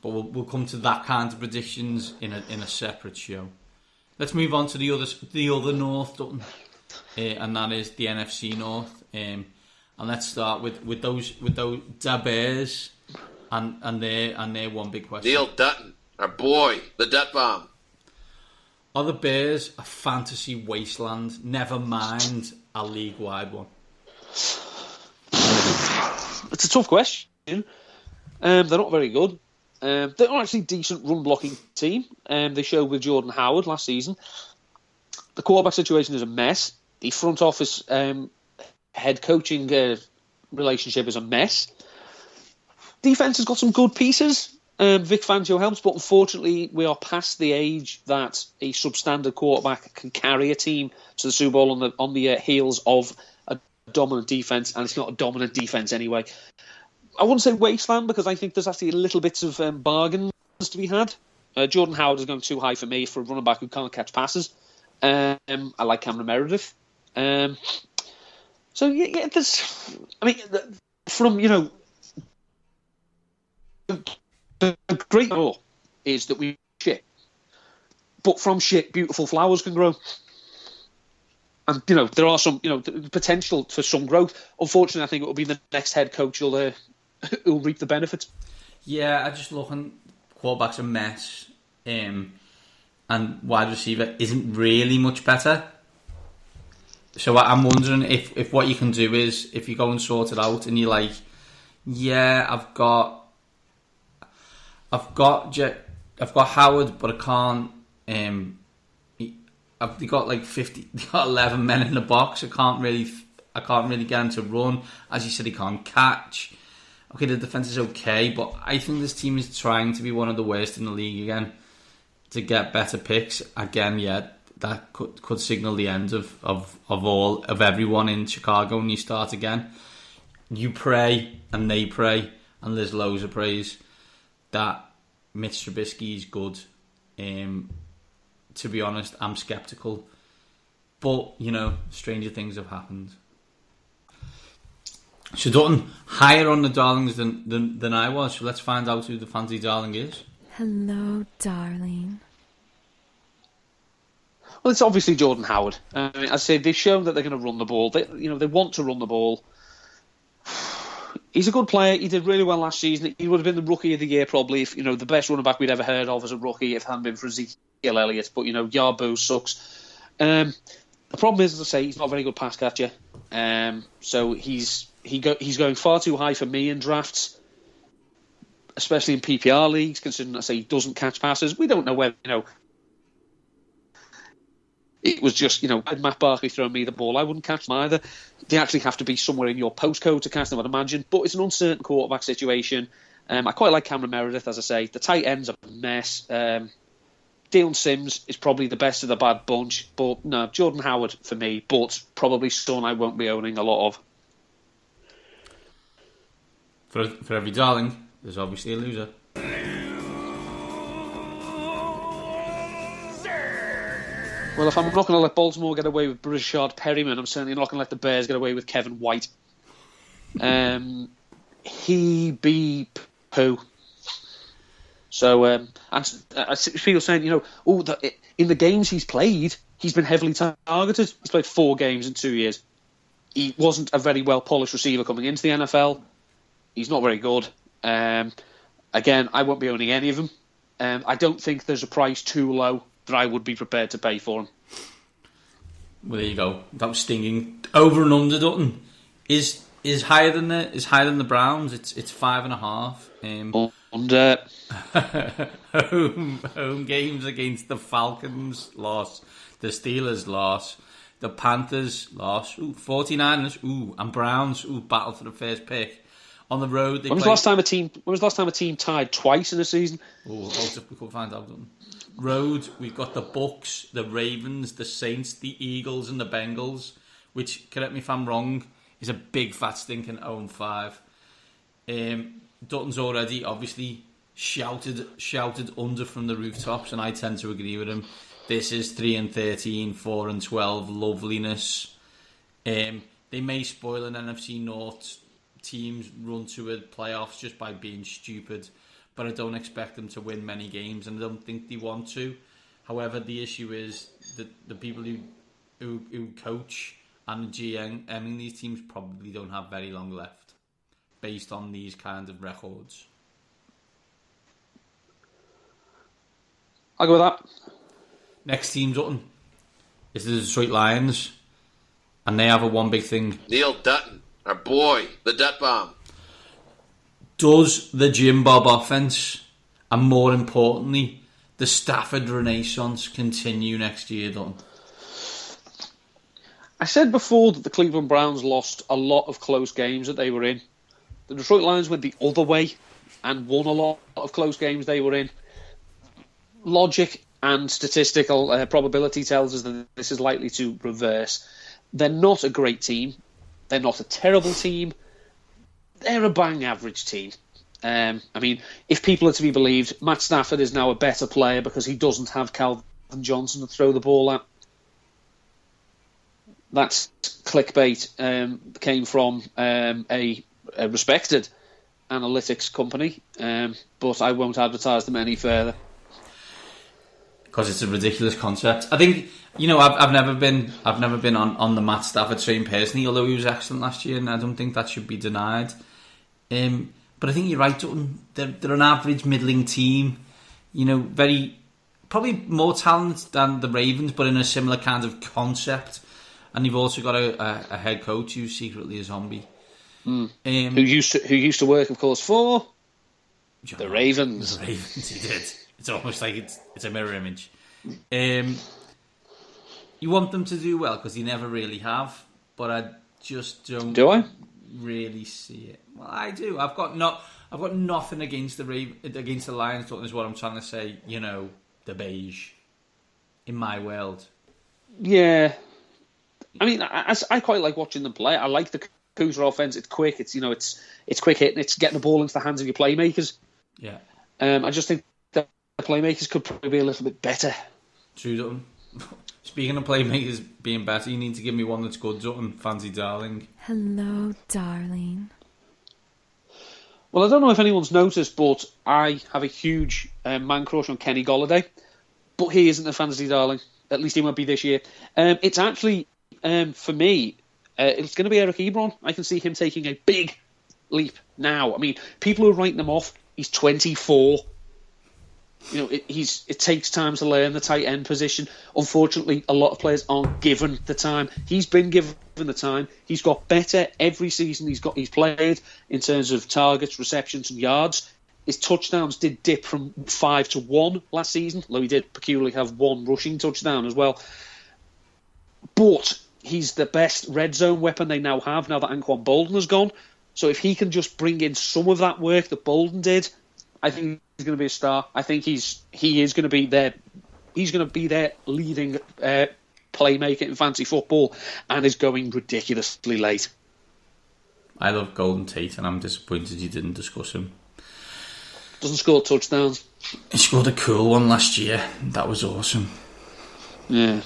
we'll come to that kind of predictions in a separate show. Let's move on to the other North, Dutton, and that is the NFC North. And let's start with those Bears and their one big question. Neil Dutton, our boy, the Dut Bomb. Are the Bears a fantasy wasteland? Never mind a league-wide one. It's a tough question. They're not very good. They're actually a decent run-blocking team. They showed with Jordan Howard last season. The quarterback situation is a mess. The front office head coaching relationship is a mess. Defense has got some good pieces. Vic Fangio helps, but unfortunately we are past the age that a substandard quarterback can carry a team to the Super Bowl on the heels of a dominant defense, and it's not a dominant defense anyway. I wouldn't say wasteland because I think there's actually little bits of bargains to be had. Jordan Howard is going too high for me for a running back who can't catch passes. I like Cameron Meredith. So yeah, there's. I mean, from the great rule is that we shit, but from shit, beautiful flowers can grow. And there are some potential for some growth. Unfortunately, I think it will be the next head coach who'll reap the benefits. Yeah, I just looking quarterback's a mess, and wide receiver isn't really much better. So I'm wondering if what you can do is if you go and sort it out, and you're like, yeah, I've got Howard, but I can't. They got like 50. They got 11 men in the box. I can't really get him to run. As you said, he can't catch. Okay, the defense is okay, but I think this team is trying to be one of the worst in the league again. To get better picks again, yeah, that could signal the end of everyone in Chicago when you start again. You pray and they pray, and there's loads of praise that Mitch Trubisky is good. To be honest, I'm sceptical, but stranger things have happened. So Dutton, higher on the darlings than I was. So let's find out who the fancy darling is. Hello, darling. Well, it's obviously Jordan Howard. I mean, I say they've shown that they're going to run the ball. They want to run the ball. He's a good player. He did really well last season. He would have been the rookie of the year probably if the best running back we'd ever heard of as a rookie if it hadn't been for Ezekiel Elliott. But Yarbo sucks. The problem is, as I say, he's not a very good pass catcher. So he's going far too high for me in drafts, especially in PPR leagues. Considering I say he doesn't catch passes, we don't know whether it was just, had Matt Barkley thrown me the ball, I wouldn't catch them either. They actually have to be somewhere in your postcode to catch them, I'd imagine. But it's an uncertain quarterback situation. I quite like Cameron Meredith, as I say. The tight end's a mess. Deion Sims is probably the best of the bad bunch. But no, Jordan Howard for me, but probably someone I won't be owning a lot of. For every darling, there's obviously a loser. Well, if I'm not going to let Baltimore get away with Brashard Perryman, I'm certainly not going to let the Bears get away with Kevin White. He be poo. So, and I feel saying, in the games he's played, he's been heavily targeted. He's played 4 games in 2 years. He wasn't a very well-polished receiver coming into the NFL. He's not very good. Again, I won't be owning any of them. I don't think there's a price too low that I would be prepared to pay for him. Well, there you go. That was stinging. Over and under, Dutton is higher than the Browns. It's 5.5. Under. home games against the Falcons loss, the Steelers loss, the Panthers loss, 49ers, and Browns battle for the first pick. On the road, when was the last time a team tied twice in a season? How difficult to find out. Road, we've got the Bucks, the Ravens, the Saints, the Eagles, and the Bengals. Which, correct me if I'm wrong, is a big fat stinking 0-5. Dutton's already obviously shouted under from the rooftops, and I tend to agree with him. This is 3-13, 4-12, loveliness. They may spoil an NFC North team's run to a playoffs just by being stupid, but I don't expect them to win many games, and I don't think they want to. However, the issue is that the people who coach and GM in these teams probably don't have very long left, based on these kind of records. I'll go with that. Next team, Dutton, is the Detroit Lions, and they have a one big thing. Neil Dutton, our boy, the Dut Bomb. Does the Jim Bob offense, and more importantly, the Stafford Renaissance continue next year, Dutton? I said before that the Cleveland Browns lost a lot of close games that they were in. The Detroit Lions went the other way and won a lot of close games they were in. Logic and statistical probability tells us that this is likely to reverse. They're not a great team. They're not a terrible team. They're a bang average team. I mean, if people are to be believed, Matt Stafford is now a better player because he doesn't have Calvin Johnson to throw the ball at. That's clickbait. Came from a respected analytics company, but I won't advertise them any further because it's a ridiculous concept. I think I've never been on the Matt Stafford train personally, although he was excellent last year, and I don't think that should be denied. But I think you're right, Dutton. They're an average middling team. Very probably more talented than the Ravens, but in a similar kind of concept. And you've also got a head coach who's secretly a zombie. Who used to work, of course, for The Ravens. The Ravens, he did. It's almost like it's a mirror image. You want them to do well because they never really have, but I just don't. Do I? Really see it? Well, I do. I've got nothing against against the Lions. Is what I'm trying to say. You know, the beige in my world. Yeah, I mean, I quite like watching them play. I like the Cougar offense. It's quick. It's it's quick hitting. It's getting the ball into the hands of your playmakers. Yeah. I just think that the playmakers could probably be a little bit better. True, Dutton. Speaking of playmakers being better, you need to give me one that's good, Dutton. Fancy darling. Hello, darling. Well, I don't know if anyone's noticed, but I have a huge man crush on Kenny Golladay. But he isn't a fantasy darling. At least he won't be this year. It's actually, for me, it's going to be Eric Ebron. I can see him taking a big leap now. I mean, people are writing him off. He's 24. It takes time to learn the tight end position. Unfortunately, a lot of players aren't given the time. He's been given the time. He's got better every season he's played in terms of targets, receptions, and yards. His touchdowns did dip from 5 to 1 last season, though he did peculiarly have one rushing touchdown as well. But he's the best red zone weapon they now have, now that Anquan Bolden has gone. So if he can just bring in some of that work that Bolden did, I think he's going to be a star. I think he is going to be their leading playmaker in fantasy football, and is going ridiculously late. I love Golden Tate, and I'm disappointed you didn't discuss him. Doesn't score touchdowns. He scored a cool one last year. That was awesome. Yeah.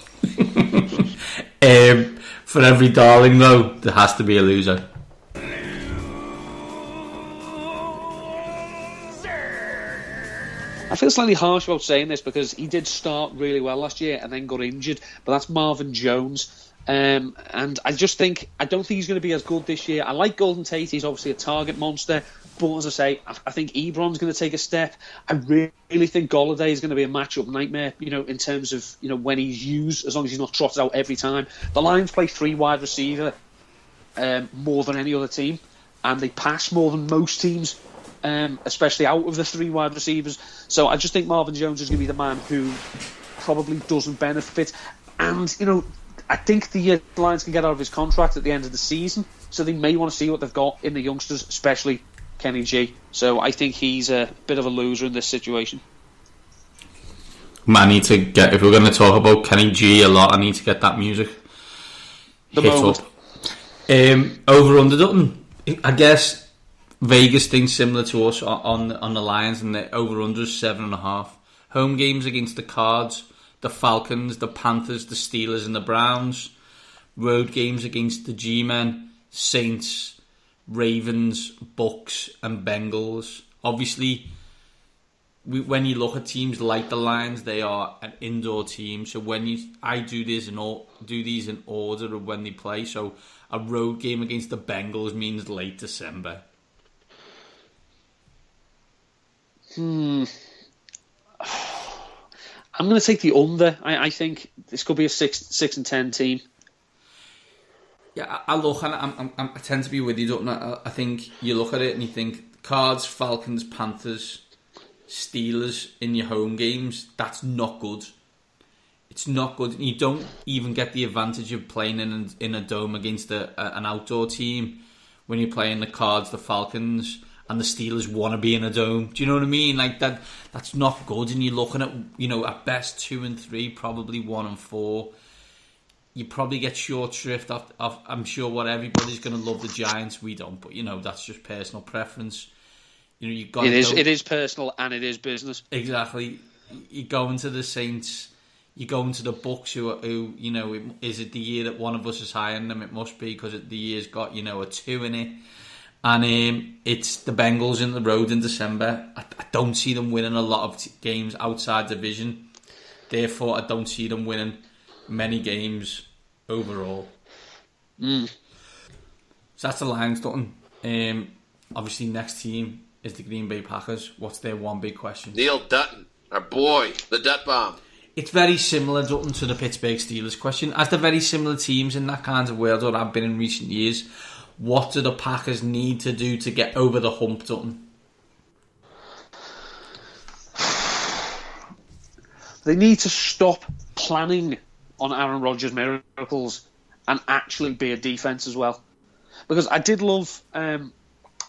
For every darling, though, there has to be a loser. I feel slightly harsh about saying this because he did start really well last year and then got injured, but that's Marvin Jones. And I don't think he's going to be as good this year. I like Golden Tate. He's obviously a target monster. But as I say, I think Ebron's going to take a step. I really think Golladay is going to be a matchup nightmare, in terms of, when he's used, as long as he's not trotted out every time. The Lions play 3 wide receiver more than any other team, and they pass more than most teams, especially out of the 3 wide receivers. So I just think Marvin Jones is going to be the man who probably doesn't benefit. And, I think the Lions can get out of his contract at the end of the season, so they may want to see what they've got in the youngsters, especially Kenny G. So I think he's a bit of a loser in this situation. I need to get, if we're going to talk about Kenny G a lot, I need to get that music hit up. Over under Dutton. I guess Vegas thinks similar to us on the Lions, and the over under is 7.5. Home games against the Cards, the Falcons, the Panthers, the Steelers, and the Browns. Road games against the G-Men, Saints, Ravens, Bucks, and Bengals. Obviously, when you look at teams like the Lions, they are an indoor team. So I do these in order of when they play. So a road game against the Bengals means late December. I'm going to take the under. I think this could be a 6-10 team. Yeah, I look and I tend to be with you, don't I? I think you look at it and you think Cards, Falcons, Panthers, Steelers in your home games. That's not good. It's not good. You don't even get the advantage of playing in a dome against an outdoor team when you're playing the Cards, the Falcons, and the Steelers want to be in a dome. Do you know what I mean? Like that's not good. And you're looking at, at best 2 and 3, probably 1 and 4. You probably get short shrift of I'm sure what everybody's going to love the Giants. We don't, but that's just personal preference. You got it is personal and it is business. Exactly. You go into the Saints, you go into the Bucks, who is it the year that one of us is higher than them? It must be, because the year's got a 2 in it. And it's the Bengals in the road in December. I don't see them winning a lot of games outside division. Therefore, I don't see them winning many games overall. So that's the Lions, Dutton. Obviously, next team is the Green Bay Packers. What's their one big question? Neil Dutton, our boy, the Dut Bomb. It's very similar, Dutton, to the Pittsburgh Steelers question. As they're very similar teams in that kind of world, or have been in recent years, what do the Packers need to do to get over the hump, Dutton? They need to stop planning on Aaron Rodgers' miracles and actually be a defence as well. Because I did love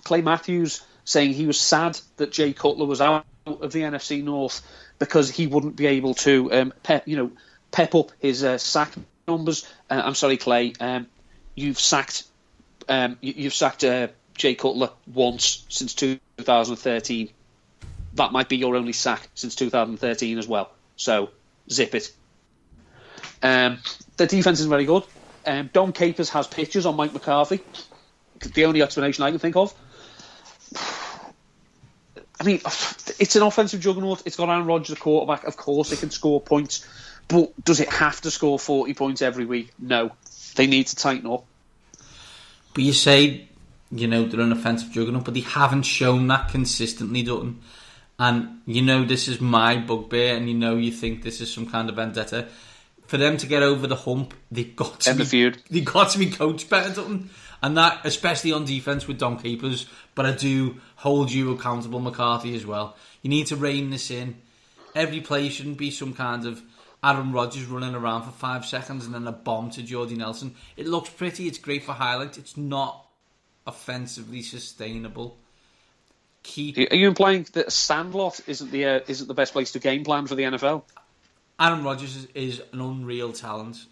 Clay Matthews saying he was sad that Jay Cutler was out of the NFC North because he wouldn't be able to pep up his sack numbers. I'm sorry, Clay. You've sacked Jay Cutler once since 2013. That might be your only sack since 2013 as well. So zip it. The defense is very good. Don Capers has pictures on Mike McCarthy. The only explanation I can think of. I mean, it's an offensive juggernaut. It's got Aaron Rodgers, a quarterback. Of course, it can score points. But does it have to score 40 points every week? No. They need to tighten up. But you say, they're an offensive juggernaut, but they haven't shown that consistently, Dutton. And this is my bugbear, and you think this is some kind of vendetta. For them to get over the hump, they've got to They've got to be coached better, Dutton. And that, especially on defence with Don Capers. But I do hold you accountable, McCarthy, as well. You need to rein this in. Every play shouldn't be some kind of Aaron Rodgers running around for 5 seconds and then a bomb to Jordy Nelson. It looks pretty, it's great for highlights. It's not offensively sustainable. Are you implying that Sandlot isn't the best place to game plan for the NFL? Aaron Rodgers is an unreal talent.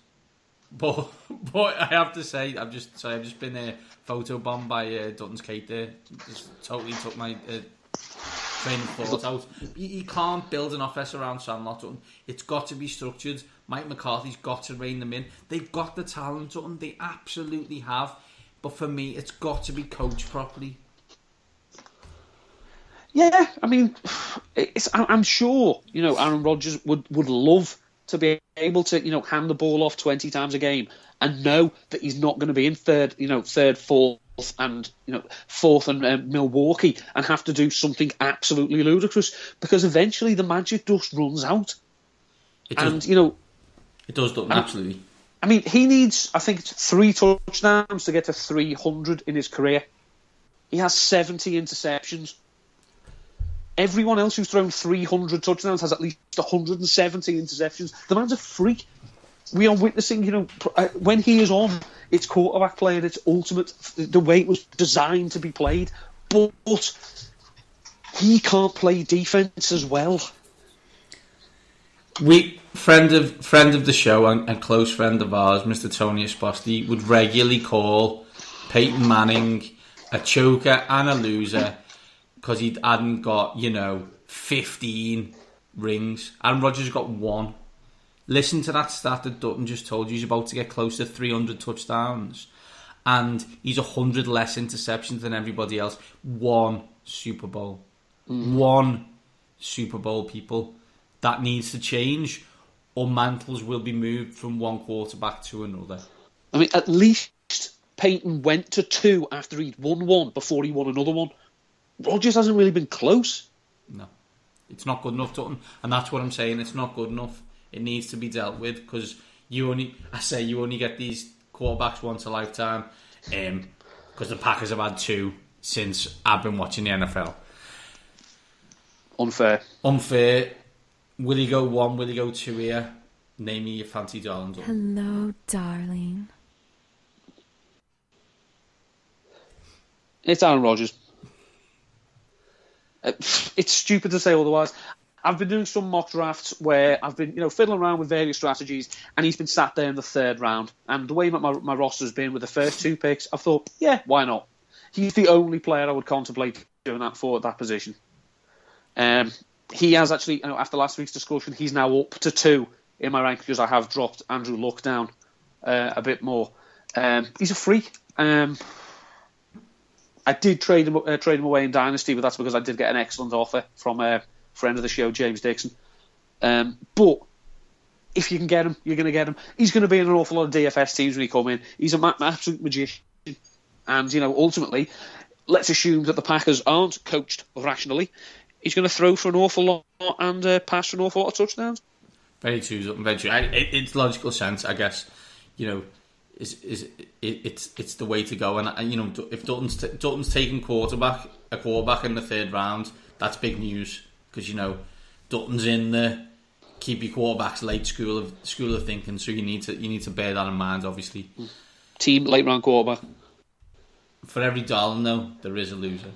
But I have to say, I've just been photobombed by Dutton's Kate there. Just totally took my train of thought out. You can't build an offense around Sandlot, Dutton. It's got to be structured. Mike McCarthy's got to rein them in. They've got the talent, Dutton. They absolutely have. But for me, it's got to be coached properly. Yeah, I mean, I'm sure Aaron Rodgers would love to be able to hand the ball off 20 times a game and know that he's not going to be in third, fourth, and fourth and Milwaukee and have to do something absolutely ludicrous, because eventually the magic dust runs out. It does, absolutely. I mean, he needs, I think, 3 touchdowns to get to 300 in his career. He has 70 interceptions. Everyone else who's thrown 300 touchdowns has at least 170 interceptions. The man's a freak. We are witnessing, when he is on, it's quarterback play at its ultimate, the way it was designed to be played. But he can't play defense as well. Friend of the show and close friend of ours, Mr. Tony Esposti, would regularly call Peyton Manning a choker and a loser because he hadn't got, 15 rings. Aaron Rodgers got 1. Listen to that stat that Dutton just told you. He's about to get close to 300 touchdowns. And he's 100 less interceptions than everybody else. 1 Super Bowl. 1 Super Bowl, people. That needs to change, or mantles will be moved from one quarterback to another. I mean, at least Peyton went to 2 after he'd won 1 before he won another one. Rodgers hasn't really been close. No. It's not good enough, Dutton. And that's what I'm saying. It's not good enough. It needs to be dealt with, because you only get these quarterbacks once a lifetime, because the Packers have had 2 since I've been watching the NFL. Unfair. Will he go 1? Will he go 2 here? Name me your fancy darling. Hello, darling. It's Aaron Rodgers. It's stupid to say otherwise. I've been doing some mock drafts where I've been, fiddling around with various strategies, and he's been sat there in the 3rd round. And the way my roster's been with the first 2 picks, I've thought, yeah, why not? He's the only player I would contemplate doing that for at that position. He has actually, after last week's discussion, he's now up to 2 in my rank because I have dropped Andrew Luck down a bit more. He's a freak. I did trade him away in Dynasty, but that's because I did get an excellent offer from a friend of the show, James Dixon. But if you can get him, you're going to get him. He's going to be in an awful lot of DFS teams when he come in. He's an absolute magician. And, ultimately, let's assume that the Packers aren't coached rationally. He's going to throw for an awful lot and pass for an awful lot of touchdowns. Very true. It's logical sense, I guess. It's the way to go. And if Dutton's taking a quarterback in the 3rd round, that's big news, because Dutton's in the keep your quarterbacks late school of thinking. So you need to bear that in mind, obviously. Team late round quarterback. For every darling, though, there is a loser.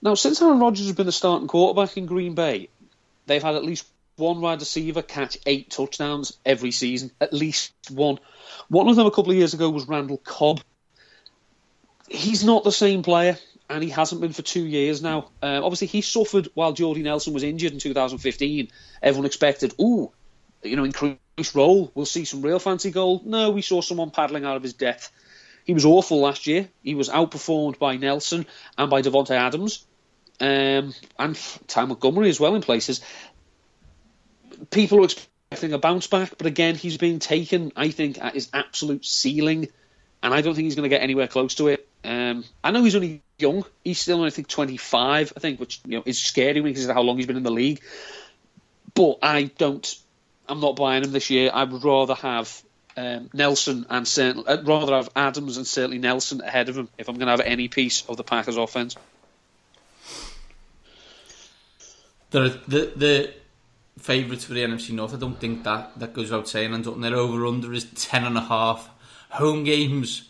Now, since Aaron Rodgers has been the starting quarterback in Green Bay, they've had at least one wide receiver catch 8 touchdowns every season. At least one. One of them a couple of years ago was Randall Cobb. He's not the same player, and he hasn't been for 2 years now. Obviously, he suffered while Jordy Nelson was injured in 2015. Everyone expected, increased role. We'll see some real fancy goal. No, we saw someone paddling out of his depth. He was awful last year. He was outperformed by Nelson and by Devontae Adams. And Ty Montgomery as well in places. People are expecting a bounce back, but again, he's being taken, I think, at his absolute ceiling, and I don't think he's going to get anywhere close to it. I know he's only young. He's still only, I think, 25, which is scary when you consider how long he's been in the league. But I'm not buying him this year. I would rather have Nelson and rather have Adams and certainly Nelson ahead of him if I'm going to have any piece of the Packers offense. The favourites for the NFC North, I don't think that goes without saying, and their over-under is 10.5 home games,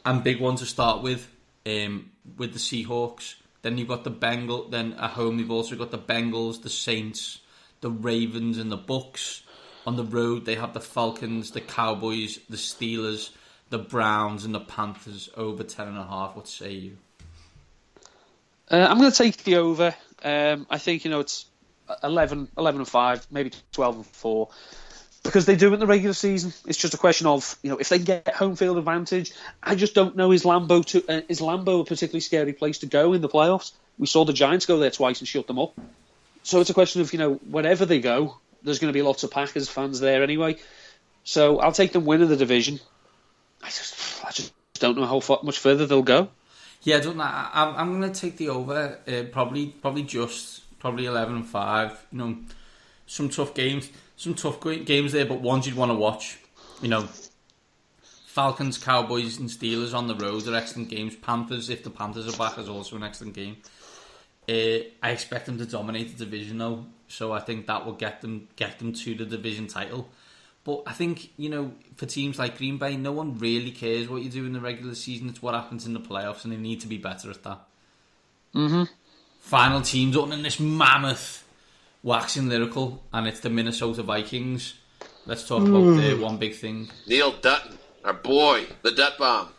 and big one to start with the Seahawks. Then you've got the Bengals. Then at home you've also got the Bengals, the Saints, the Ravens, and the Bucks. On the road they have the Falcons, the Cowboys, the Steelers, the Browns, and the Panthers. Over 10.5. What say you? I'm going to take the over. I think it's 11-5, maybe 12-4, because they do it in the regular season. It's just a question of if they can get home field advantage. I just don't know is Lambeau a particularly scary place to go in the playoffs? We saw the Giants go there twice and shut them up. So it's a question of wherever they go, there's going to be lots of Packers fans there anyway. So I'll take them winning the division. I just don't know how much further they'll go. Yeah, I don't know. I'm going to take the over. Probably 11-5. Some tough games there, but ones you'd want to watch. Falcons, Cowboys, and Steelers on the road are excellent games. Panthers, if the Panthers are back, is also an excellent game. I expect them to dominate the division though, so I think that will get them to the division title. But I think, for teams like Green Bay, no one really cares what you do in the regular season. It's what happens in the playoffs, and they need to be better at that. Mm-hmm. Final team's up in this mammoth waxing Lyrical, and it's the Minnesota Vikings. Let's talk about the one big thing. Neil Dutton, our boy, the Dut Bomb.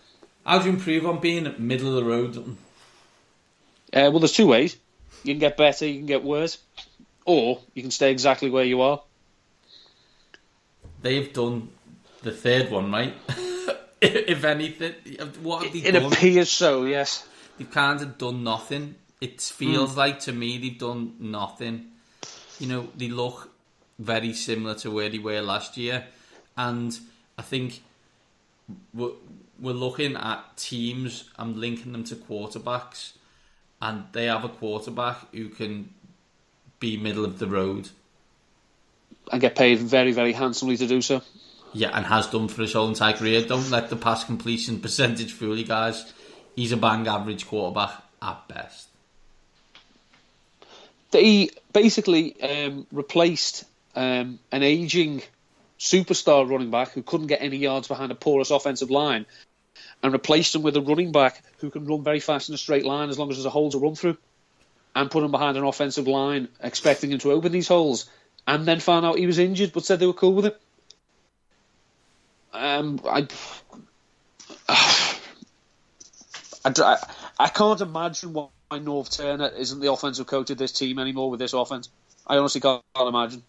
How do you improve on being middle of the road, Dutton? Well, there's two ways. You can get better, you can get worse, or you can stay exactly where you are. They've done the third one, right? If anything, what have they done? It appears so, yes. They've kind of done nothing. It feels like to me they've done nothing. They look very similar to where they were last year, and I think we're looking at teams. I'm linking them to quarterbacks, and they have a quarterback who can be middle of the road. And get paid very, very handsomely to do so. Yeah, and has done for his whole entire career. Don't let the pass completion percentage fool you guys. He's a bang average quarterback at best. They basically replaced an ageing superstar running back who couldn't get any yards behind a porous offensive line, and replaced him with a running back who can run very fast in a straight line as long as there's a hole to run through, and put him behind an offensive line expecting him to open these holes, and then found out he was injured but said they were cool with it. I can't imagine why North Turner isn't the offensive coach of this team anymore with this offense. I honestly can't imagine.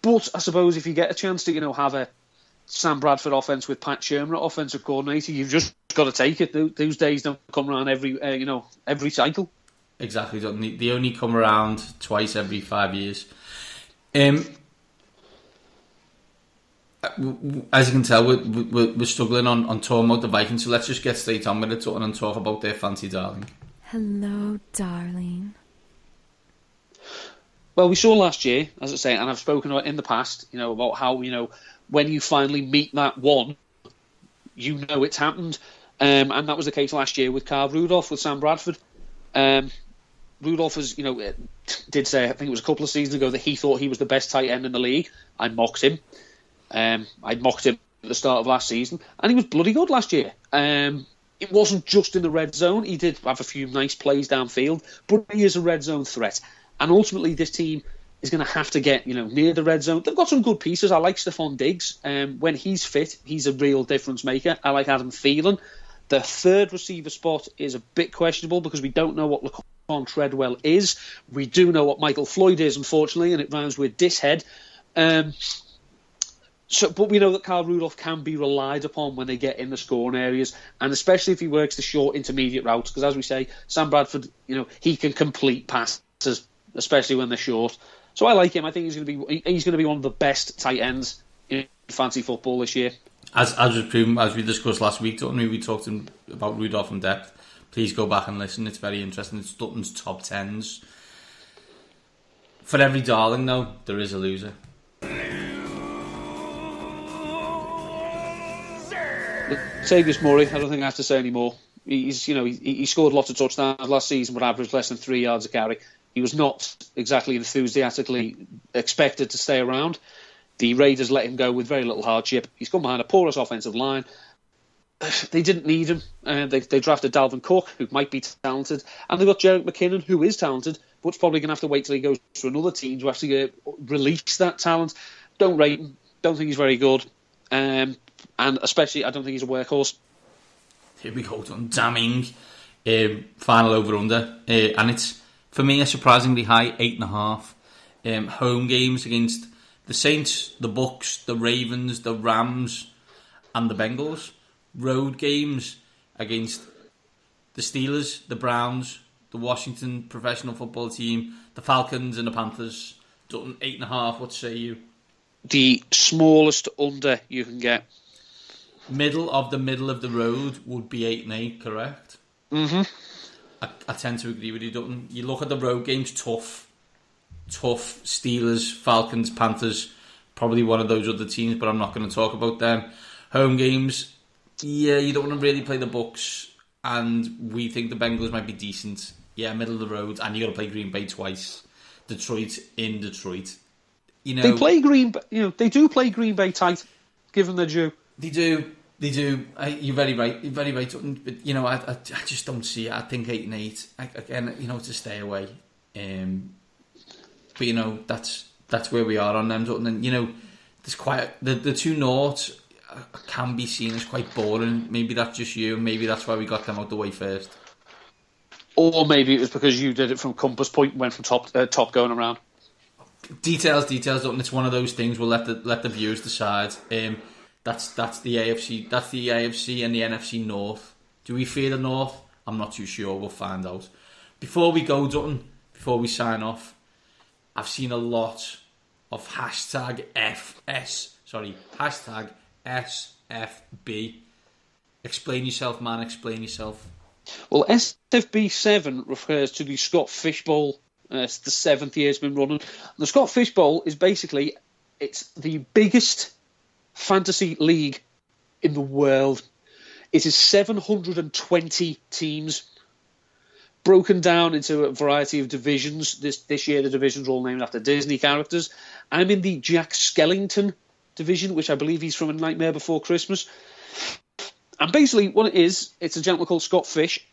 But I suppose if you get a chance to have a Sam Bradford offense with Pat Shermer at offensive coordinator, you've just got to take it. Those days don't come around every cycle. Exactly. They only come around twice every 5 years. As you can tell, we're struggling on talking about the Vikings, so let's just get straight on with it and talk about their fancy darling. Hello, darling. Well, we saw last year, as I say, and I've spoken about in the past, about how, when you finally meet that one, it's happened. And that was the case last year with Carl Rudolph, with Sam Bradford. Rudolph was, did say, I think it was a couple of seasons ago, that he thought he was the best tight end in the league. I mocked him. I mocked him at the start of last season, and he was bloody good last year. It wasn't just in the red zone. He did have a few nice plays downfield, but he is a red zone threat. And ultimately, this team is going to have to get near the red zone. They've got some good pieces. I like Stephon Diggs. When he's fit, he's a real difference maker. I like Adam Thielen. The third receiver spot is a bit questionable because we don't know what Laquan Treadwell is. We do know what Michael Floyd is, unfortunately, and it rhymes with Dishead. But we know that Carl Rudolph can be relied upon when they get in the scoring areas, and especially if he works the short intermediate routes, because as we say, Sam Bradford, he can complete passes, especially when they're short. So I like him. I think he's going to be one of the best tight ends in fantasy football this year. As was proven, as we discussed last week, we talked about Rudolph in depth. Please go back and listen. It's very interesting. It's Dutton's top tens. For every darling, though, there is a loser. Latavius Murray, I don't think I have to say any more. He scored lots of touchdowns last season, but averaged less than 3 yards a carry. He was not exactly enthusiastically expected to stay around. The Raiders let him go with very little hardship. He's come behind a porous offensive line. They didn't need him. They drafted Dalvin Cook, who might be talented, and they've got Jerick McKinnon, who is talented, but's probably going to have to wait till he goes to another team to actually release that talent. Don't rate him. Don't think he's very good. And especially, I don't think he's a workhorse. Here we go, damning final over-under. And it's, for me, a surprisingly high 8.5. Home games against the Saints, the Bucks, the Ravens, the Rams, and the Bengals. Road games against the Steelers, the Browns, the Washington professional football team, the Falcons, and the Panthers. 8.5, what say you? The smallest under you can get. Middle of the road would be 8-8, correct? Mm-hmm. I tend to agree with you, Dutton. You look at the road games, tough Steelers, Falcons, Panthers, probably one of those other teams, but I'm not going to talk about them. Home games, yeah, you don't want to really play the Bucks, and we think the Bengals might be decent. Yeah, middle of the road, and you got to play Green Bay twice. Detroit in Detroit. They play they do play Green Bay tight, given their due. They do. You're very right. But I just don't see it. I think 8-8 again. It's a stay away. But that's where we are on them. And there's quite the two Norths can be seen as quite boring. Maybe that's just you, and maybe that's why we got them out the way first. Or maybe it was because you did it from compass point and went from top going around. Details. And it's one of those things. We'll let the viewers decide. That's the AFC. That's the AFC and the NFC North. Do we fear the North? I'm not too sure. We'll find out. Before we go, Dutton, before we sign off, I've seen a lot of hashtag SFB. Explain yourself, man. Explain yourself. Well, SFB7 refers to the Scott Fish Bowl. It's the 7th year it's been running. The Scott Fish Bowl is basically, it's the biggest fantasy league in the world. It is 720 teams broken down into a variety of divisions. This year the divisions are all named after Disney characters. I'm in the Jack Skellington division, which I believe he's from A Nightmare Before Christmas. And basically what it is, it's a gentleman called Scott Fish,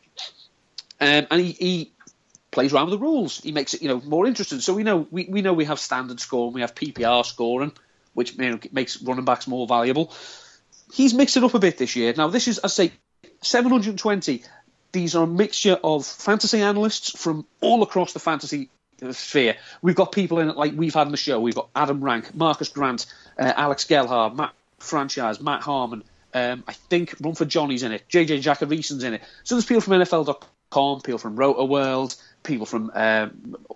and he plays around with the rules. He makes it more interesting. So we know we have standard scoring, we have PPR scoring, which makes running backs more valuable. He's mixed it up a bit this year. Now this is, I say, 720. These are a mixture of fantasy analysts from all across the fantasy sphere. We've got people in it like we've had in the show. We've got Adam Rank, Marcus Grant, Alex Gelhard, Matt Franchise, Matt Harmon. I think Rumford Johnny's in it. JJ Jackareeson's in it. So there's people from NFL.com, people from Roto World, people from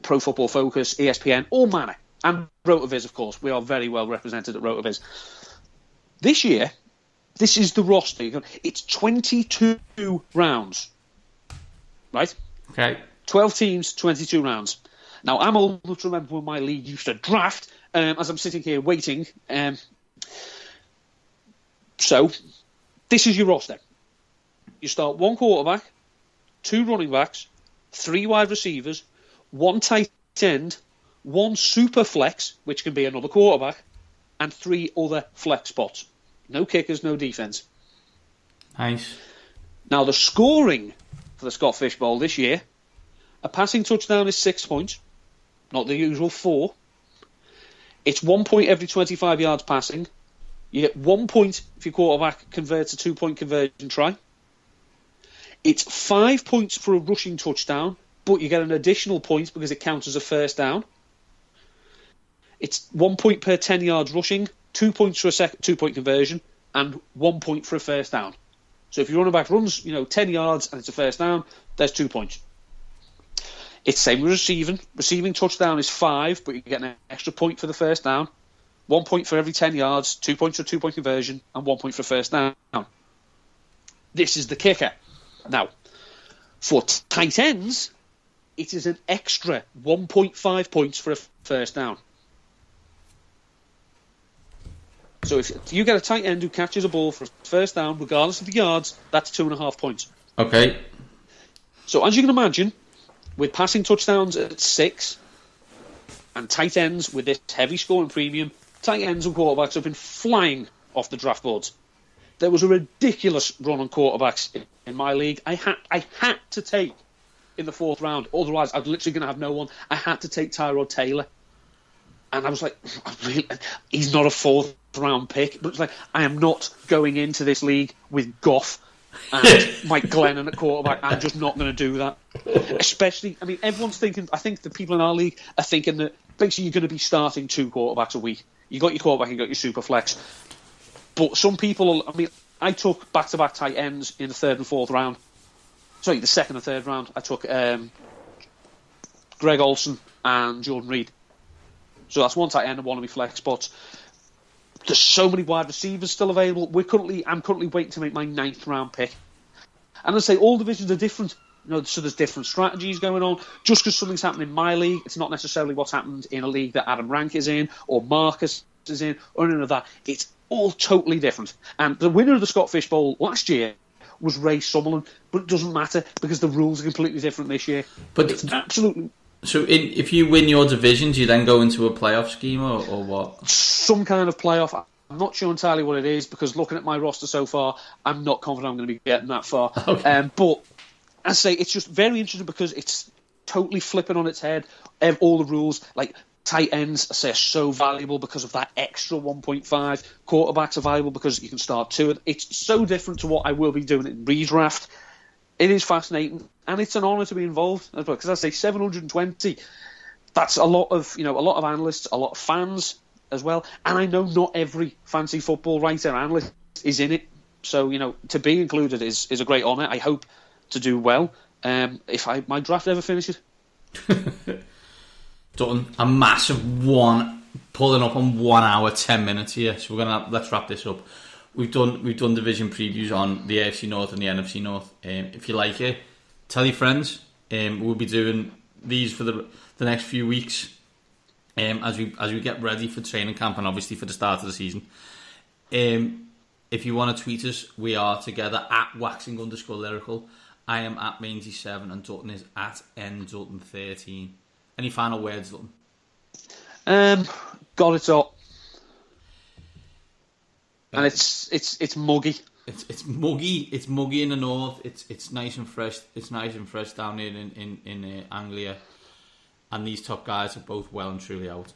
Pro Football Focus, ESPN, all manner. And RotoViz, of course. We are very well represented at RotoViz. This year, this is the roster. It's 22 rounds. Right? Okay. 12 teams, 22 rounds. Now, I'm old enough to remember when my league used to draft, as I'm sitting here waiting. So, this is your roster. you start one quarterback, two running backs, three wide receivers, one tight end, one super flex, which can be another quarterback, and three other flex spots. No kickers, no defense. Nice. Now, the scoring for the Scott Fish Bowl this year, a passing touchdown is 6 points, not the usual 4. It's 1 point every 25 yards passing. You get 1 point if your quarterback converts a 2-point conversion try. It's 5 points for a rushing touchdown, but you get an additional point because it counts as a first down. It's 1 point per 10 yards rushing, 2 points for a 2-point conversion, and 1 point for a first down. So if your running back runs, 10 yards and it's a first down, there's 2 points. It's same with receiving. Receiving touchdown is 5, but you get an extra point for the first down. 1 point for every 10 yards, 2 points for a 2-point conversion, and 1 point for first down. This is the kicker. Now, for tight ends, it is an extra 1.5 points for a first down. So if you get a tight end who catches a ball for a first down, regardless of the yards, that's 2.5 points. Okay. So as you can imagine, with passing touchdowns at 6 and tight ends with this heavy scoring premium, tight ends and quarterbacks have been flying off the draft boards. There was a ridiculous run on quarterbacks in my league. I had to take in the 4th round, otherwise I was literally going to have no one. I had to take Tyrod Taylor. And I was like, he's not a 4th round pick. But it's like, I am not going into this league with Goff and Mike Glennon at quarterback. I'm just not going to do that. Especially, everyone's thinking, I think the people in our league are thinking that basically you're going to be starting 2 quarterbacks a week. You got your quarterback, you got your super flex. But some people, I took back-to-back tight ends in the 3rd and 4th round. Sorry, the 2nd and 3rd round. I took Greg Olsen and Jordan Reed. So that's one tight end and one of my flex spots. There's so many wide receivers still available. I'm currently waiting to make my 9th round pick. And I say all divisions are different. So there's different strategies going on. Just because something's happened in my league, it's not necessarily what's happened in a league that Adam Rank is in or Marcus is in or any of that. It's all totally different. And the winner of the Scott Fish Bowl last year was Ray Summerlin, but it doesn't matter because the rules are completely different this year. But it's absolutely... So if you win your division, do you then go into a playoff scheme or what? Some kind of playoff. I'm not sure entirely what it is because looking at my roster so far, I'm not confident I'm going to be getting that far. Okay. But I say it's just very interesting because it's totally flipping on its head. All the rules, like tight ends, I say, are so valuable because of that extra 1.5. Quarterbacks are valuable because you can start 2. It's so different to what I will be doing in redraft. It is fascinating, and it's an honour to be involved as well. Because I say 720, that's a lot of analysts, a lot of fans as well. And I know not every fancy football writer analyst is in it, so to be included is a great honour. I hope to do well. If my draft ever finishes, done a massive one, pulling up on 1 hour 10 minutes here. So let's wrap this up. We've done division previews on the AFC North and the NFC North. If you like it, tell your friends. We'll be doing these for the next few weeks as we get ready for training camp and obviously for the start of the season. If you want to tweet us, we are together at waxing_lyrical. I am at Mainsy7 and Dutton is at ndutton13. Any final words, Dutton? God, it's hot. And it's muggy. It's muggy. It's muggy in the north. It's nice and fresh. It's nice and fresh down here in Anglia. And these top guys are both well and truly out.